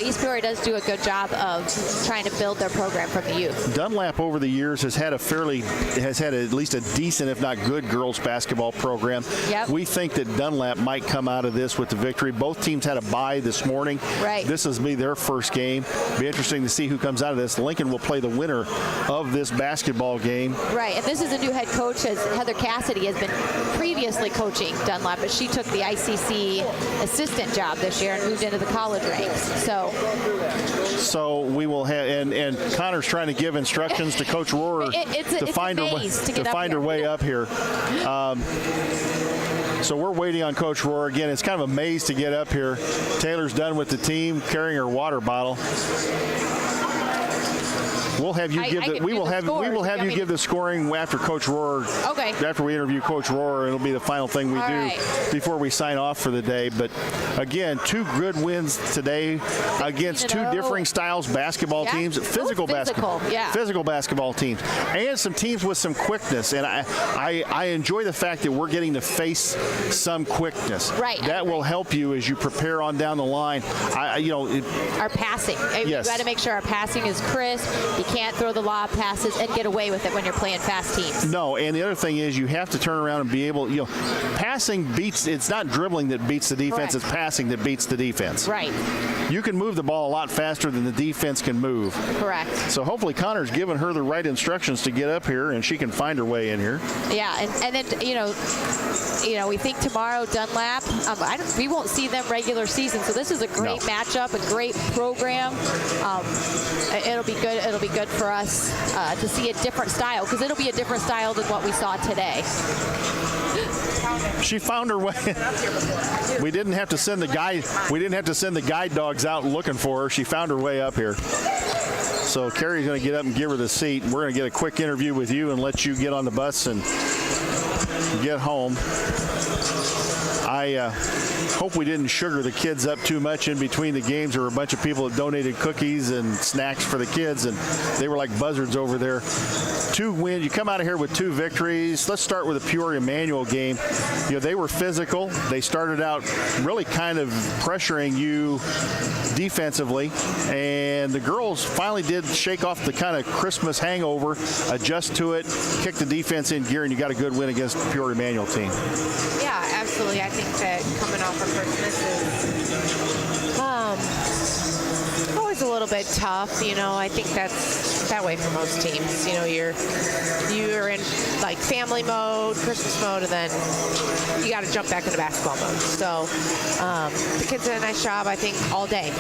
East Peoria does do a good job of trying to build their program from the youth.
Dunlap over the years has had at least a decent, if not good, girls basketball program.
Yep.
We think that Dunlap might come out of this with the victory. Both teams had a bye this morning.
Right.
This is their first game. Be interesting to see who comes out of this. Lincoln will play the winner of this basketball game.
Right, and this is a new head coach. As Heather Cassidy has been previously coaching Dunlap, but she took the ICC assistant job this year and moved into the college ranks. So
we will have, and Connor's trying to give instructions to Coach Rohrer to find her way up here. So we're waiting on Coach Rohrer. Again, it's kind of a maze to get up here. Taylor's done with the team, carrying her water bottle. We'll have you give the scoring after Coach Rohrer.
Okay.
After we interview Coach Rohrer, it'll be the final thing we do before we sign off for the day. But again, 2 good wins today against 2 differing styles basketball teams, physical basketball teams, and some teams with some quickness. And I enjoy the fact that we're getting to face some quickness.
Right.
That will help you as you prepare on down the line.
Our passing. We've got to make sure our passing is crisp. You can't throw the lob passes and get away with it when you're playing fast teams.
No, and the other thing is you have to turn around and be able, passing beats, it's not dribbling that beats the defense, It's passing that beats the defense.
Right.
You can move the ball a lot faster than the defense can move.
Correct.
So hopefully Connor's given her the right instructions to get up here and she can find her way in here.
Yeah, and then, we think tomorrow Dunlap, we won't see them regular season, so this is a great matchup, a great program. It'll be good. It'll be good for us to see a different style, because it'll be a different style than what we saw today.
She found her way. We didn't have to send the guide. We didn't have to send the guide dogs out looking for her. She found her way up here. So Carrie's going to get up and give her the seat. We're going to get a quick interview with you and let you get on the bus and get home. I hope we didn't sugar the kids up too much in between the games. There were a bunch of people that donated cookies and snacks for the kids, and they were like buzzards over there. 2 wins. You come out of here with 2 victories. Let's start with the Peoria Manual game. They were physical. They started out really kind of pressuring you defensively, and the girls finally did shake off the kind of Christmas hangover, adjust to it, kick the defense in gear, and you got a good win against the Peoria Manual team.
Yeah, absolutely. I think that coming off of Christmas is always a little bit tough. I think that's that way for most teams. You're in like family mode, Christmas mode, and then you got to jump back into basketball mode. So the kids did a nice job, I think, all day.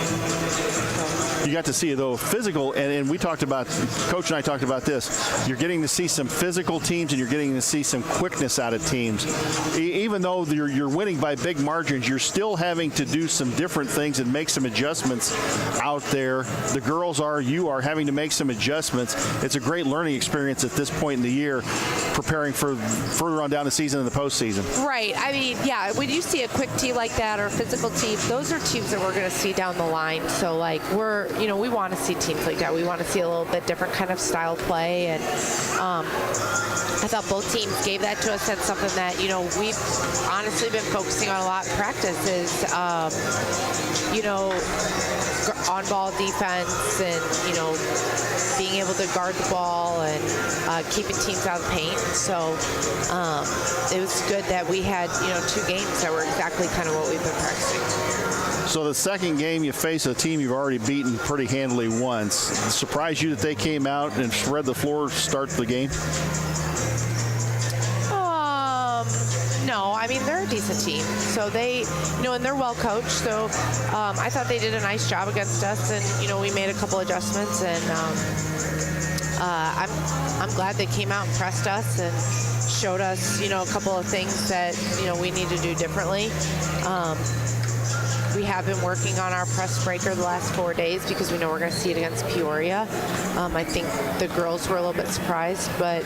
You got to see, though, physical, and we talked about, Coach and I talked about this, you're getting to see some physical teams and you're getting to see some quickness out of teams. Even though you're winning by big margins, you're still having to do some different things and make some adjustments out there. The girls you are having to make some adjustments. It's a great learning experience at this point in the year, preparing for further on down the season and the postseason.
Right. I mean, yeah, when you see a quick team like that or a physical team, those are teams that we're going to see down the line. So, we want to see teams like that. We want to see a little bit different kind of style play. And I thought both teams gave that to us. That's something that, we've honestly been focusing on a lot in practice is, on-ball defense and, being able to guard the ball and keeping teams out of the paint. So it was good that we had, 2 games that were exactly kind of what we've been practicing.
So the second game, you face a team you've already beaten pretty handily once. Surprised you that they came out and spread the floor to start the game?
No, I mean, they're a decent team. So they, and they're well coached. So I thought they did a nice job against us. And, we made a couple adjustments. And I'm glad they came out and pressed us and showed us, a couple of things that, we need to do differently. We have been working on our press breaker the last 4 days because we know we're going to see it against Peoria. I think the girls were a little bit surprised, but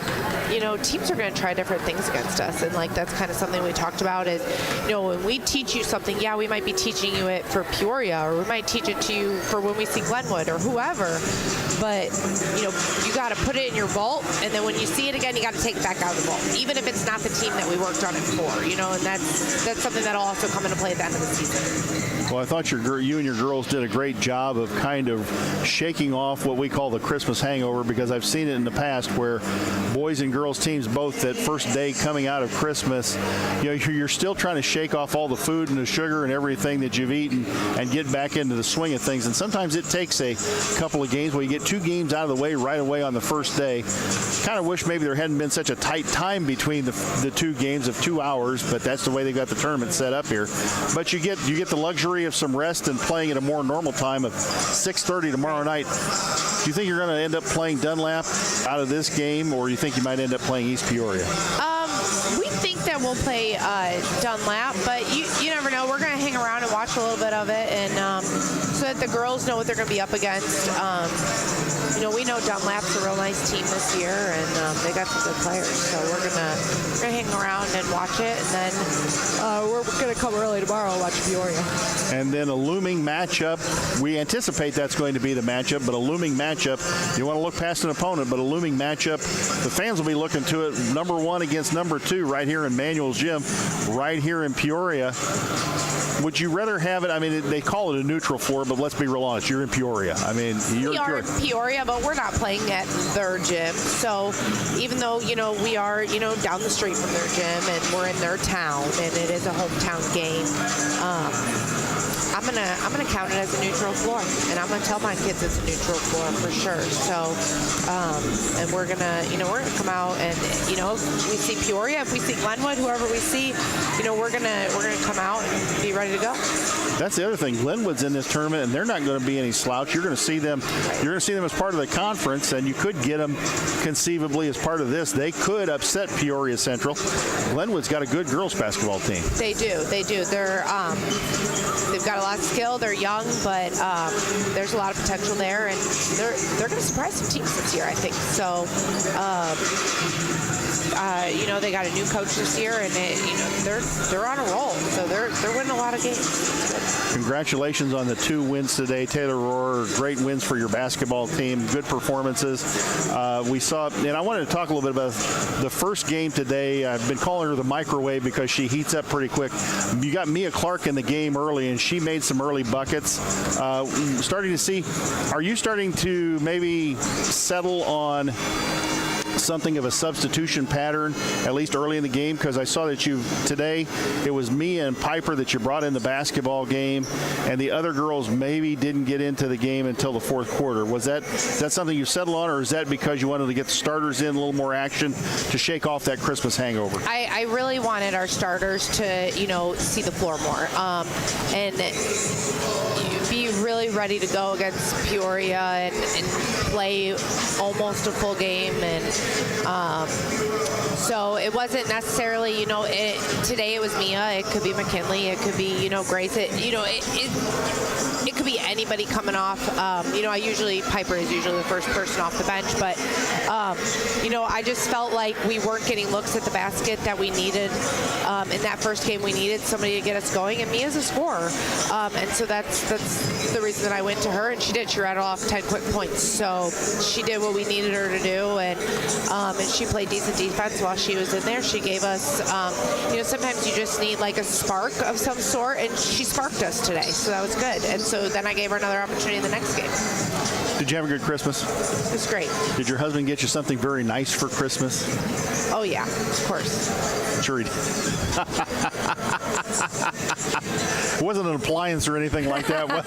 teams are going to try different things against us, and that's kind of something we talked about is, when we teach you something, yeah, we might be teaching you it for Peoria, or we might teach it to you for when we see Glenwood or whoever, but you got to put it in your vault, and then when you see it again, you got to take it back out of the vault, even if it's not the team that we worked on it for, and that's something that'll also come into play at the end of the season.
Well, I thought you and your girls did a great job of kind of shaking off what we call the Christmas hangover, because I've seen it in the past where boys and girls teams both that first day coming out of Christmas, you're still trying to shake off all the food and the sugar and everything that you've eaten and get back into the swing of things. And sometimes it takes a couple of games where you get 2 games out of the way right away on the first day. Kind of wish maybe there hadn't been such a tight time between the 2 games of 2 hours, but that's the way they got the tournament set up here. But you get the luxury of some rest and playing at a more normal time of 6:30 tomorrow night. Do you think you're going to end up playing Dunlap out of this game, or do you think you might end up playing East Peoria?
We think that we'll play Dunlap, but you never know. We're going to hang around and watch a little bit of it, and so that the girls know what they're going to be up against. We know Dunlap's a real nice team this year, and they got some good players. So we're gonna hang around and watch it, and then we're gonna come early tomorrow and watch Peoria.
And then a looming matchup. We anticipate that's going to be the matchup, but a looming matchup. You want to look past an opponent, but a looming matchup. The fans will be looking to it. Number 1 against number 2 right here in Manuel's gym, right here in Peoria. Would you rather have it? I mean, they call it a neutral floor, but let's be real honest. You're in Peoria. I mean,
we are in Peoria, but we're not playing at their gym. So even though, we are, down the street from their gym and we're in their town and it is a hometown game, I'm gonna count it as a neutral floor, and I'm gonna tell my kids it's a neutral floor for sure. So, and we're gonna come out, and if we see Peoria, if we see Glenwood, whoever we see, we're gonna come out and be ready to go.
That's the other thing. Glenwood's in this tournament, and they're not going to be any slouch. You're going to see them. Right. You're going to see them as part of the conference, and you could get them conceivably as part of this. They could upset Peoria Central. Glenwood's got a good girls basketball team.
They do. They're they've got a lot of skill. They're young, but there's a lot of potential there, and they're going to surprise some teams this year, I think. So. They got a new coach this year, and they're on a roll. So they're winning a lot of games.
Congratulations on the 2 wins today, Taylor Rohr. Great wins for your basketball team. Good performances. We saw, and I wanted to talk a little bit about the first game today. I've been calling her the microwave because she heats up pretty quick. You got Mia Clark in the game early, and she made some early buckets. Starting to see, are you starting to maybe settle on something of a substitution pattern, at least early in the game? Because I saw that today, it was Mia and Piper that you brought in the basketball game, and the other girls maybe didn't get into the game until the 4th quarter. Is that something you settled on, or is that because you wanted to get the starters in, a little more action to shake off that Christmas hangover?
I really wanted our starters to, see the floor more, and be really ready to go against Peoria and play almost a full game. And so it wasn't necessarily, today it was Mia, it could be McKinley, it could be, Grace, it could be anybody coming off. Piper is usually the first person off the bench, but, I just felt like we weren't getting looks at the basket that we needed. In that first game, we needed somebody to get us going, and Mia's a scorer. And so that's the reason that I went to her, and she did. She rattled off 10 quick points. So she did what we needed her to do, and she played decent defense while she was in there. She gave us, sometimes you just need like a spark of some sort, and she sparked us today. So that was good. And so then I gave her another opportunity in the next game.
Did you have a good Christmas?
It was great.
Did your husband get you something very nice for Christmas?
Oh, yeah, of course.
Sure he did. It wasn't an appliance or anything like that, was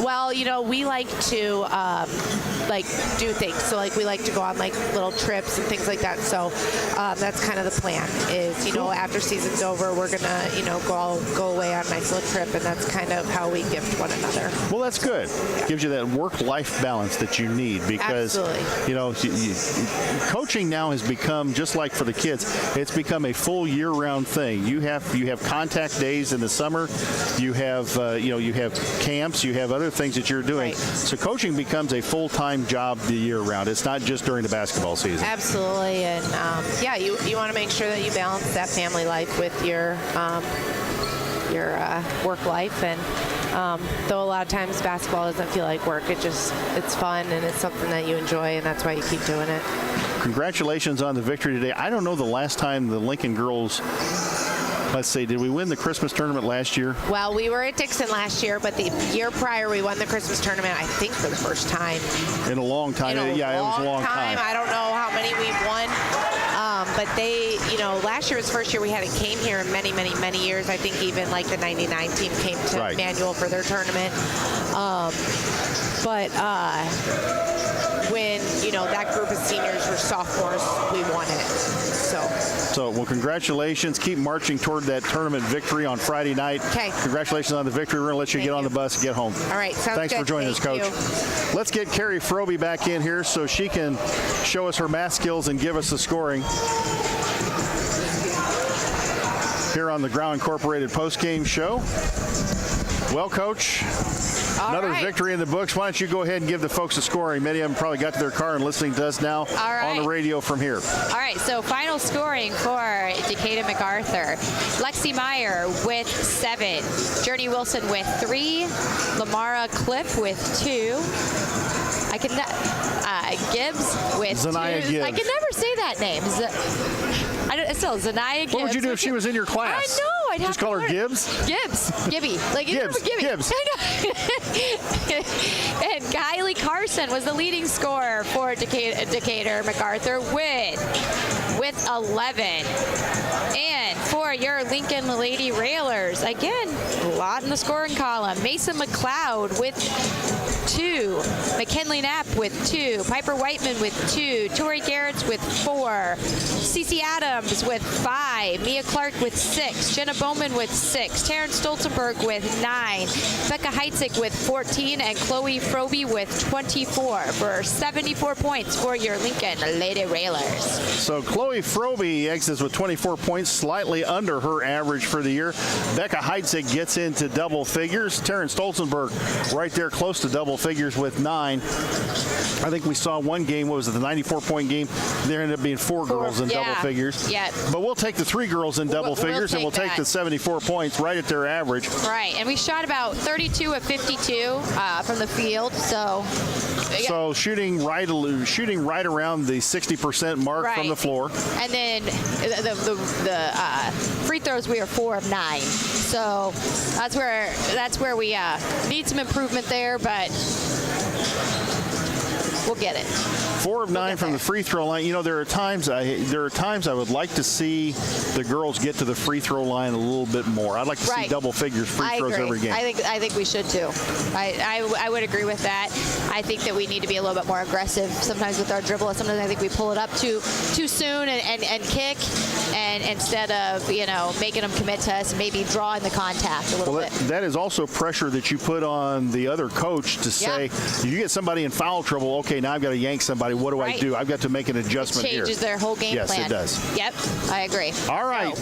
well, we like to do things. So we like to go on little trips and things like that. So that's kind of the plan is, cool. After season's over, we're going to, go away on a nice little trip, and that's kind of how we gift one another.
Well, that's good.
Yeah.
Gives you that work-life balance that you need, because, coaching now has become, just like for the kids, it's become a full year-round thing. You have You have contact days in the summer. You have you have camps. You have other things that you're doing.
Right.
So coaching becomes a full-time job the year round. It's not just during the basketball season.
Absolutely, and you want to make sure that you balance that family life with your work life, and though a lot of times basketball doesn't feel like work, it's fun and it's something that you enjoy, and that's why you keep doing it.
Congratulations on the victory today. I don't know the last time the Lincoln girls, let's see, did we win the Christmas tournament last year?
Well, we were at Dixon last year, but the year prior we won the Christmas tournament, I think, for the first time.
In a long time. It was a long time.
I don't know how many we've won. But they, last year was the first year we hadn't came here in many, many, many years. I think even like the 99 team came to Manual for their tournament. When, that group of seniors were sophomores, we won it. So,
well, congratulations. Keep marching toward that tournament victory on Friday night.
Okay.
Congratulations on the victory. We're going to let you get on the bus and get home.
All right. Sounds
Thanks
good.
for joining us, Coach. Let's get Carrie Froby back in here so she can show us her math skills and give us the scoring here on the Ground Incorporated postgame show. Well, Coach, another victory in the books. Why don't you go ahead and give the folks the scoring? Many of them probably got to their car and listening to us now on the radio from here.
All right, so final scoring for Decatur MacArthur. Lexi Meyer with 7. Journey Wilson with 3. Lamara Cliff with 2. Gibbs with
Zanaya
2.
Gibbs.
I can never say that name. Zanaya Gibbs.
What would you do if she was in your class?
I know. I'd have
just call her Gibbs?
Gibby. Like,
Gibbs.
Gibbs. I know. And Kylie Carson was the leading scorer for Decatur MacArthur with 11. And for your Lincoln Lady Railers, again, a lot in the scoring column. Mason McLeod with 2. McKinley Knapp with 2. Piper Whiteman with 2. Tori Garrett's with 4. Cece Adams with 5. Mia Clark with 6. Jenna Bowman with 6. Terrence Stolzenberg with 9. Becca Heitzig with 14. And Chloe Froby with 24 for 74 points for your Lincoln Lady Railers.
So Chloe Froby exits with 24 points, slightly under her average for the year. Becca Heitzig gets into double figures. Terrence Stolzenberg right there close to double figures with 9. I think we saw one game, what was it, the 94-point game? There ended up being 4 girls in double figures.
Yeah.
But we'll take the 3 girls in double figures, and we'll take the 74 points right at their average.
Right, and we shot about 32 of 52 from the field, so
shooting right around the 60% mark from the floor.
And then the free throws, we are 4 of 9. So that's where we need some improvement there, but we'll get it.
4 of 9 from the free throw line. There are times I would like to see the girls get to the free throw line a little bit more. I'd like to see double figures free throws every game.
I think we should too. I would agree with that. I think that we need to be a little bit more aggressive sometimes with our dribble. Sometimes I think we pull it up too soon and kick, and instead of making them commit to us, maybe drawing the contact a little bit.
That is also pressure that you put on the other coach to say, you get somebody in foul trouble, okay, now I've got to yank somebody. What do I do? I've got to make an adjustment here.
It changes their whole game plan.
Yes, it does.
Yep, I agree.
All right.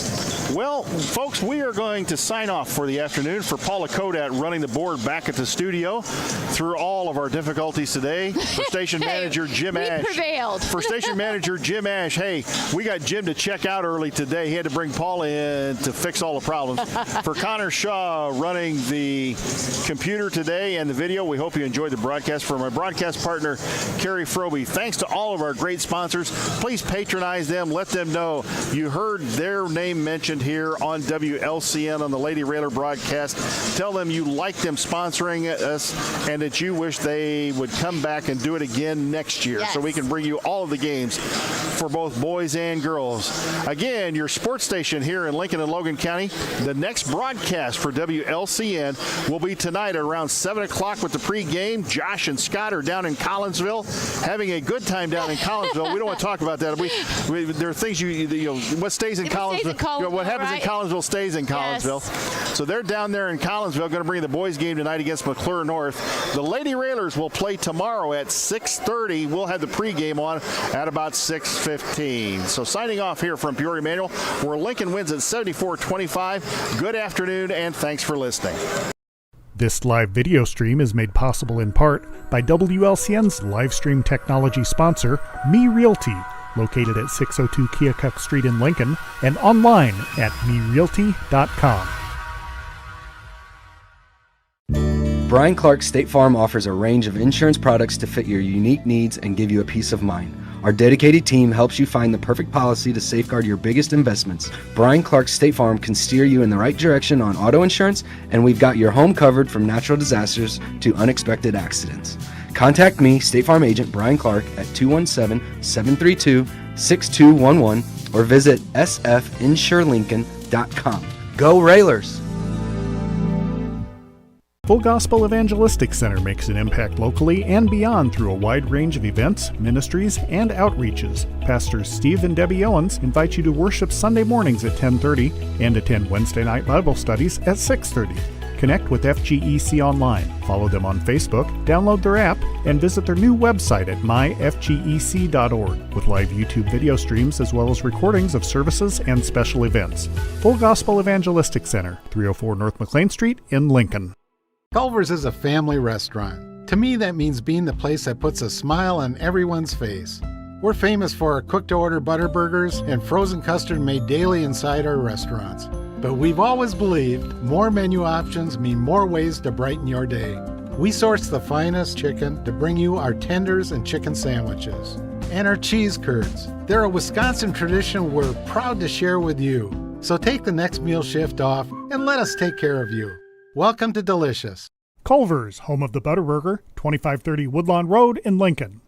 Well, folks, we are going to sign off for the afternoon. For Paula Kodat running the board back at the studio through all of our difficulties today. For station manager Jim Ash.
Prevailed.
For station manager Jim Ash, hey, we got Jim to check out early today. He had to bring Paula in to fix all the problems. For Connor Shaw running the computer today and the video, we hope you enjoyed the broadcast. For my broadcast partner, Carrie Froby, thanks to all of our great sponsors. Please patronize them. Let them know you heard their name mentioned here on WLCN on the Lady Railer broadcast. Tell them you like them sponsoring us and that you wish they would come back and do it again next year so we can bring you all of the games for both boys and girls. Again, your sports station here in Lincoln and Logan County. The next broadcast for WLCN will be tonight at around 7 o'clock with the pregame. Josh and Scott are down in Collinsville having a good time down in Collinsville. We don't want to talk about that. There are things what stays in Collinsville. What happens in Collinsville stays in Collinsville. So they're down there in Collinsville, going to bring the boys game tonight against McClure North. The Lady Railers will play tomorrow at 6:30. We'll have the pregame on at about 6:15. So signing off here from Peoria Manual, where Lincoln wins at 74-25. Good afternoon, and thanks for listening.
This live video stream is made possible in part by WLCN's live stream technology sponsor, Me Realty, located at 602 Keokuk Street in Lincoln, and online at merealty.com.
Brian Clark State Farm offers a range of insurance products to fit your unique needs and give you a peace of mind. Our dedicated team helps you find the perfect policy to safeguard your biggest investments. Brian Clark State Farm can steer you in the right direction on auto insurance, and we've got your home covered from natural disasters to unexpected accidents. Contact me, State Farm Agent Brian Clark, at 217-732-6211 or visit sfinsurelincoln.com. Go Railers!
Full Gospel Evangelistic Center makes an impact locally and beyond through a wide range of events, ministries, and outreaches. Pastors Steve and Debbie Owens invite you to worship Sunday mornings at 10:30 and attend Wednesday night Bible studies at 6:30. Connect with FGEC online, follow them on Facebook, download their app, and visit their new website at myfgec.org with live YouTube video streams as well as recordings of services and special events. Full Gospel Evangelistic Center, 304 North McLean Street in Lincoln.
Culver's is a family restaurant. To me, that means being the place that puts a smile on everyone's face. We're famous for our cooked-to-order butter burgers and frozen custard made daily inside our restaurants. But we've always believed more menu options mean more ways to brighten your day. We source the finest chicken to bring you our tenders and chicken sandwiches. And our cheese curds. They're a Wisconsin tradition we're proud to share with you. So take the next meal shift off and let us take care of you. Welcome to Delicious.
Culver's, home of the Butterburger, 2530 Woodlawn Road in Lincoln.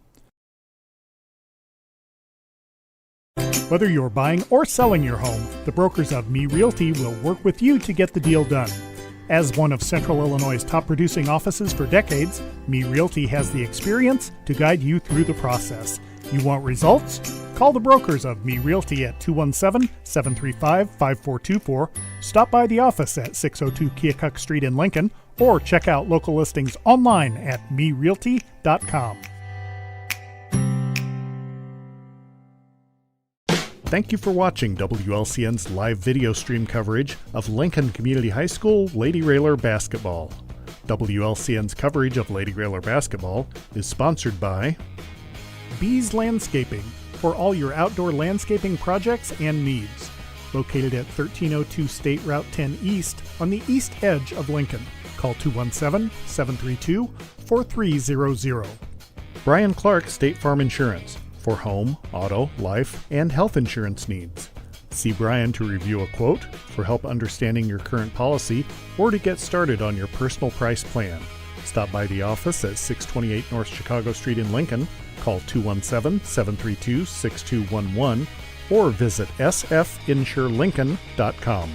Whether you're buying or selling your home, the brokers of Me Realty will work with you to get the deal done. As one of Central Illinois' top producing offices for decades, Me Realty has the experience to guide you through the process. You want results? Call the brokers of Me Realty at 217-735-5424, stop by the office at 602 Keokuk Street in Lincoln, or check out local listings online at merealty.com. Thank you for watching WLCN's live video stream coverage of Lincoln Community High School Lady Railer basketball. WLCN's coverage of Lady Railer basketball is sponsored by Bees Landscaping, for all your outdoor landscaping projects and needs. Located at 1302 State Route 10 East on the east edge of Lincoln. Call 217-732-4300. Brian Clark State Farm Insurance, for home, auto, life, and health insurance needs. See Brian to review a quote, for help understanding your current policy, or to get started on your personal price plan. Stop by the office at 628 North Chicago Street in Lincoln. Call 217-732-6211 or visit sfinsurelincoln.com.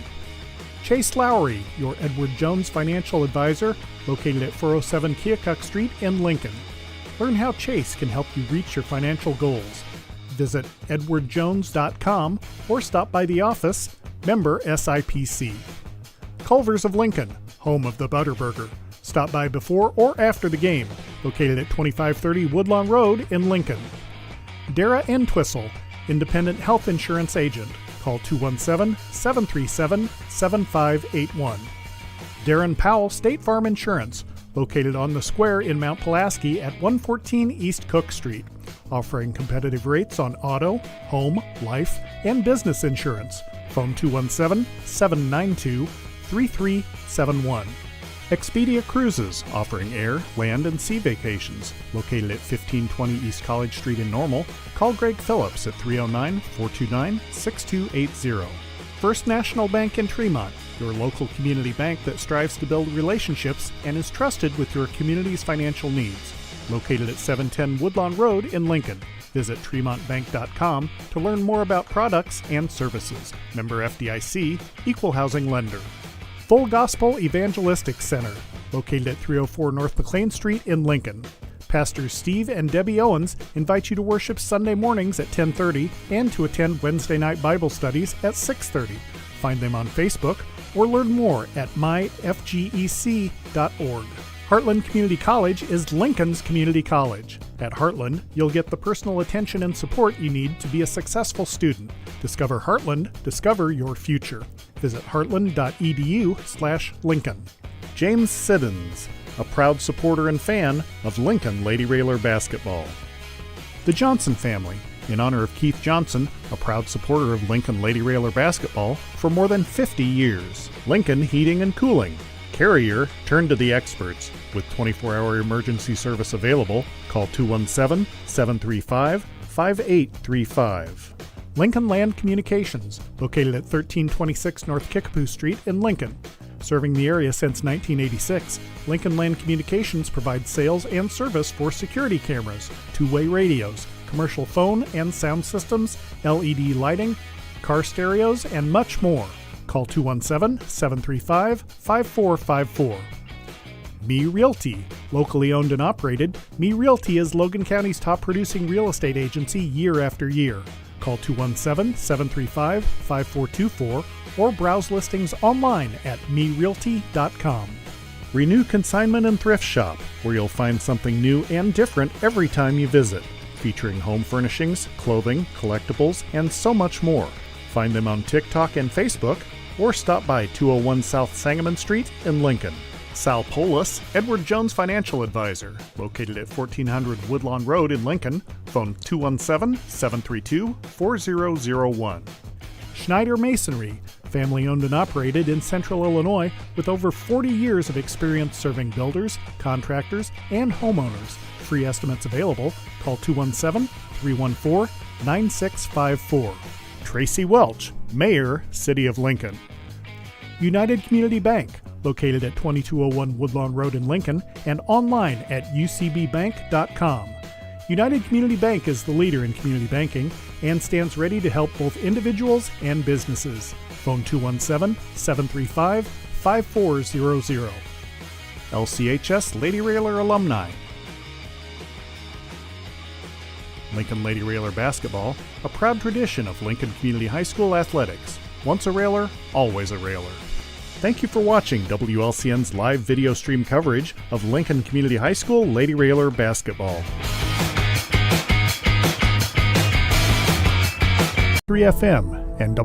Chase Lowry, your Edward Jones financial advisor, located at 407 Keokuk Street in Lincoln. Learn how Chase can help you reach your financial goals. Visit edwardjones.com or stop by the office, member SIPC. Culver's of Lincoln, home of the Butterburger. Stop by before or after the game, located at 2530 Woodlawn Road in Lincoln. Dara Entwistle, independent health insurance agent. Call 217-737-7581. Darren Powell State Farm Insurance, located on the square in Mount Pulaski at 114 East Cook Street, offering competitive rates on auto, home, life, and business insurance. Phone 217-792-3371. Expedia Cruises, offering air, land, and sea vacations. Located at 1520 East College Street in Normal, call Greg Phillips at 309-429-6280. First National Bank in Tremont, your local community bank that strives to build relationships and is trusted with your community's financial needs. Located at 710 Woodlawn Road in Lincoln. Visit TremontBank.com to learn more about products and services. Member FDIC, Equal Housing Lender. Full Gospel Evangelistic Center, located at 304 North McLean Street in Lincoln. Pastors Steve and Debbie Owens invite you to worship Sunday mornings at 10:30 and to attend Wednesday night Bible studies at 6:30. Find them on Facebook or learn more at myfgec.org. Heartland Community College is Lincoln's community college. At Heartland, you'll get the personal attention and support you need to be a successful student. Discover Heartland, discover your future. Visit heartland.edu/Lincoln. James Siddons, a proud supporter and fan of Lincoln Lady Railer basketball. The Johnson family, in honor of Keith Johnson, a proud supporter of Lincoln Lady Railer basketball for more than 50 years. Lincoln Heating and Cooling. Carrier, turn to the experts. With 24-hour emergency service available, call 217-735-5835. Lincoln Land Communications, located at 1326 North Kickapoo Street in Lincoln. Serving the area since 1986, Lincoln Land Communications provides sales and service for security cameras, two-way radios, commercial phone and sound systems, LED lighting, car stereos, and much more. Call 217-735-5454. Me Realty. Locally owned and operated, Me Realty is Logan County's top producing real estate agency year after year. Call 217-735-5424 or browse listings online at merealty.com. Renew Consignment and Thrift Shop, where you'll find something new and different every time you visit, featuring home furnishings, clothing, collectibles, and so much more. Find them on TikTok and Facebook, or stop by 201 South Sangamon Street in Lincoln. Sal Polis, Edward Jones Financial Advisor, located at 1400 Woodlawn Road in Lincoln. Phone 217-732-4001. Schneider Masonry, family owned and operated in Central Illinois with over 40 years of experience serving builders, contractors, and homeowners. Free estimates available. Call 217-314-9654. Tracy Welch, Mayor, City of Lincoln. United Community Bank, located at 2201 Woodlawn Road in Lincoln and online at ucbbank.com. United Community Bank is the leader in community banking and stands ready to help both individuals and businesses. Phone 217-735-5400. LCHS Lady Railer Alumni. Lincoln Lady Railer Basketball, a proud tradition of Lincoln Community High School athletics. Once a Railer, always a Railer. Thank you for watching WLCN's live video stream coverage of Lincoln Community High School Lady Railer Basketball. 3FM and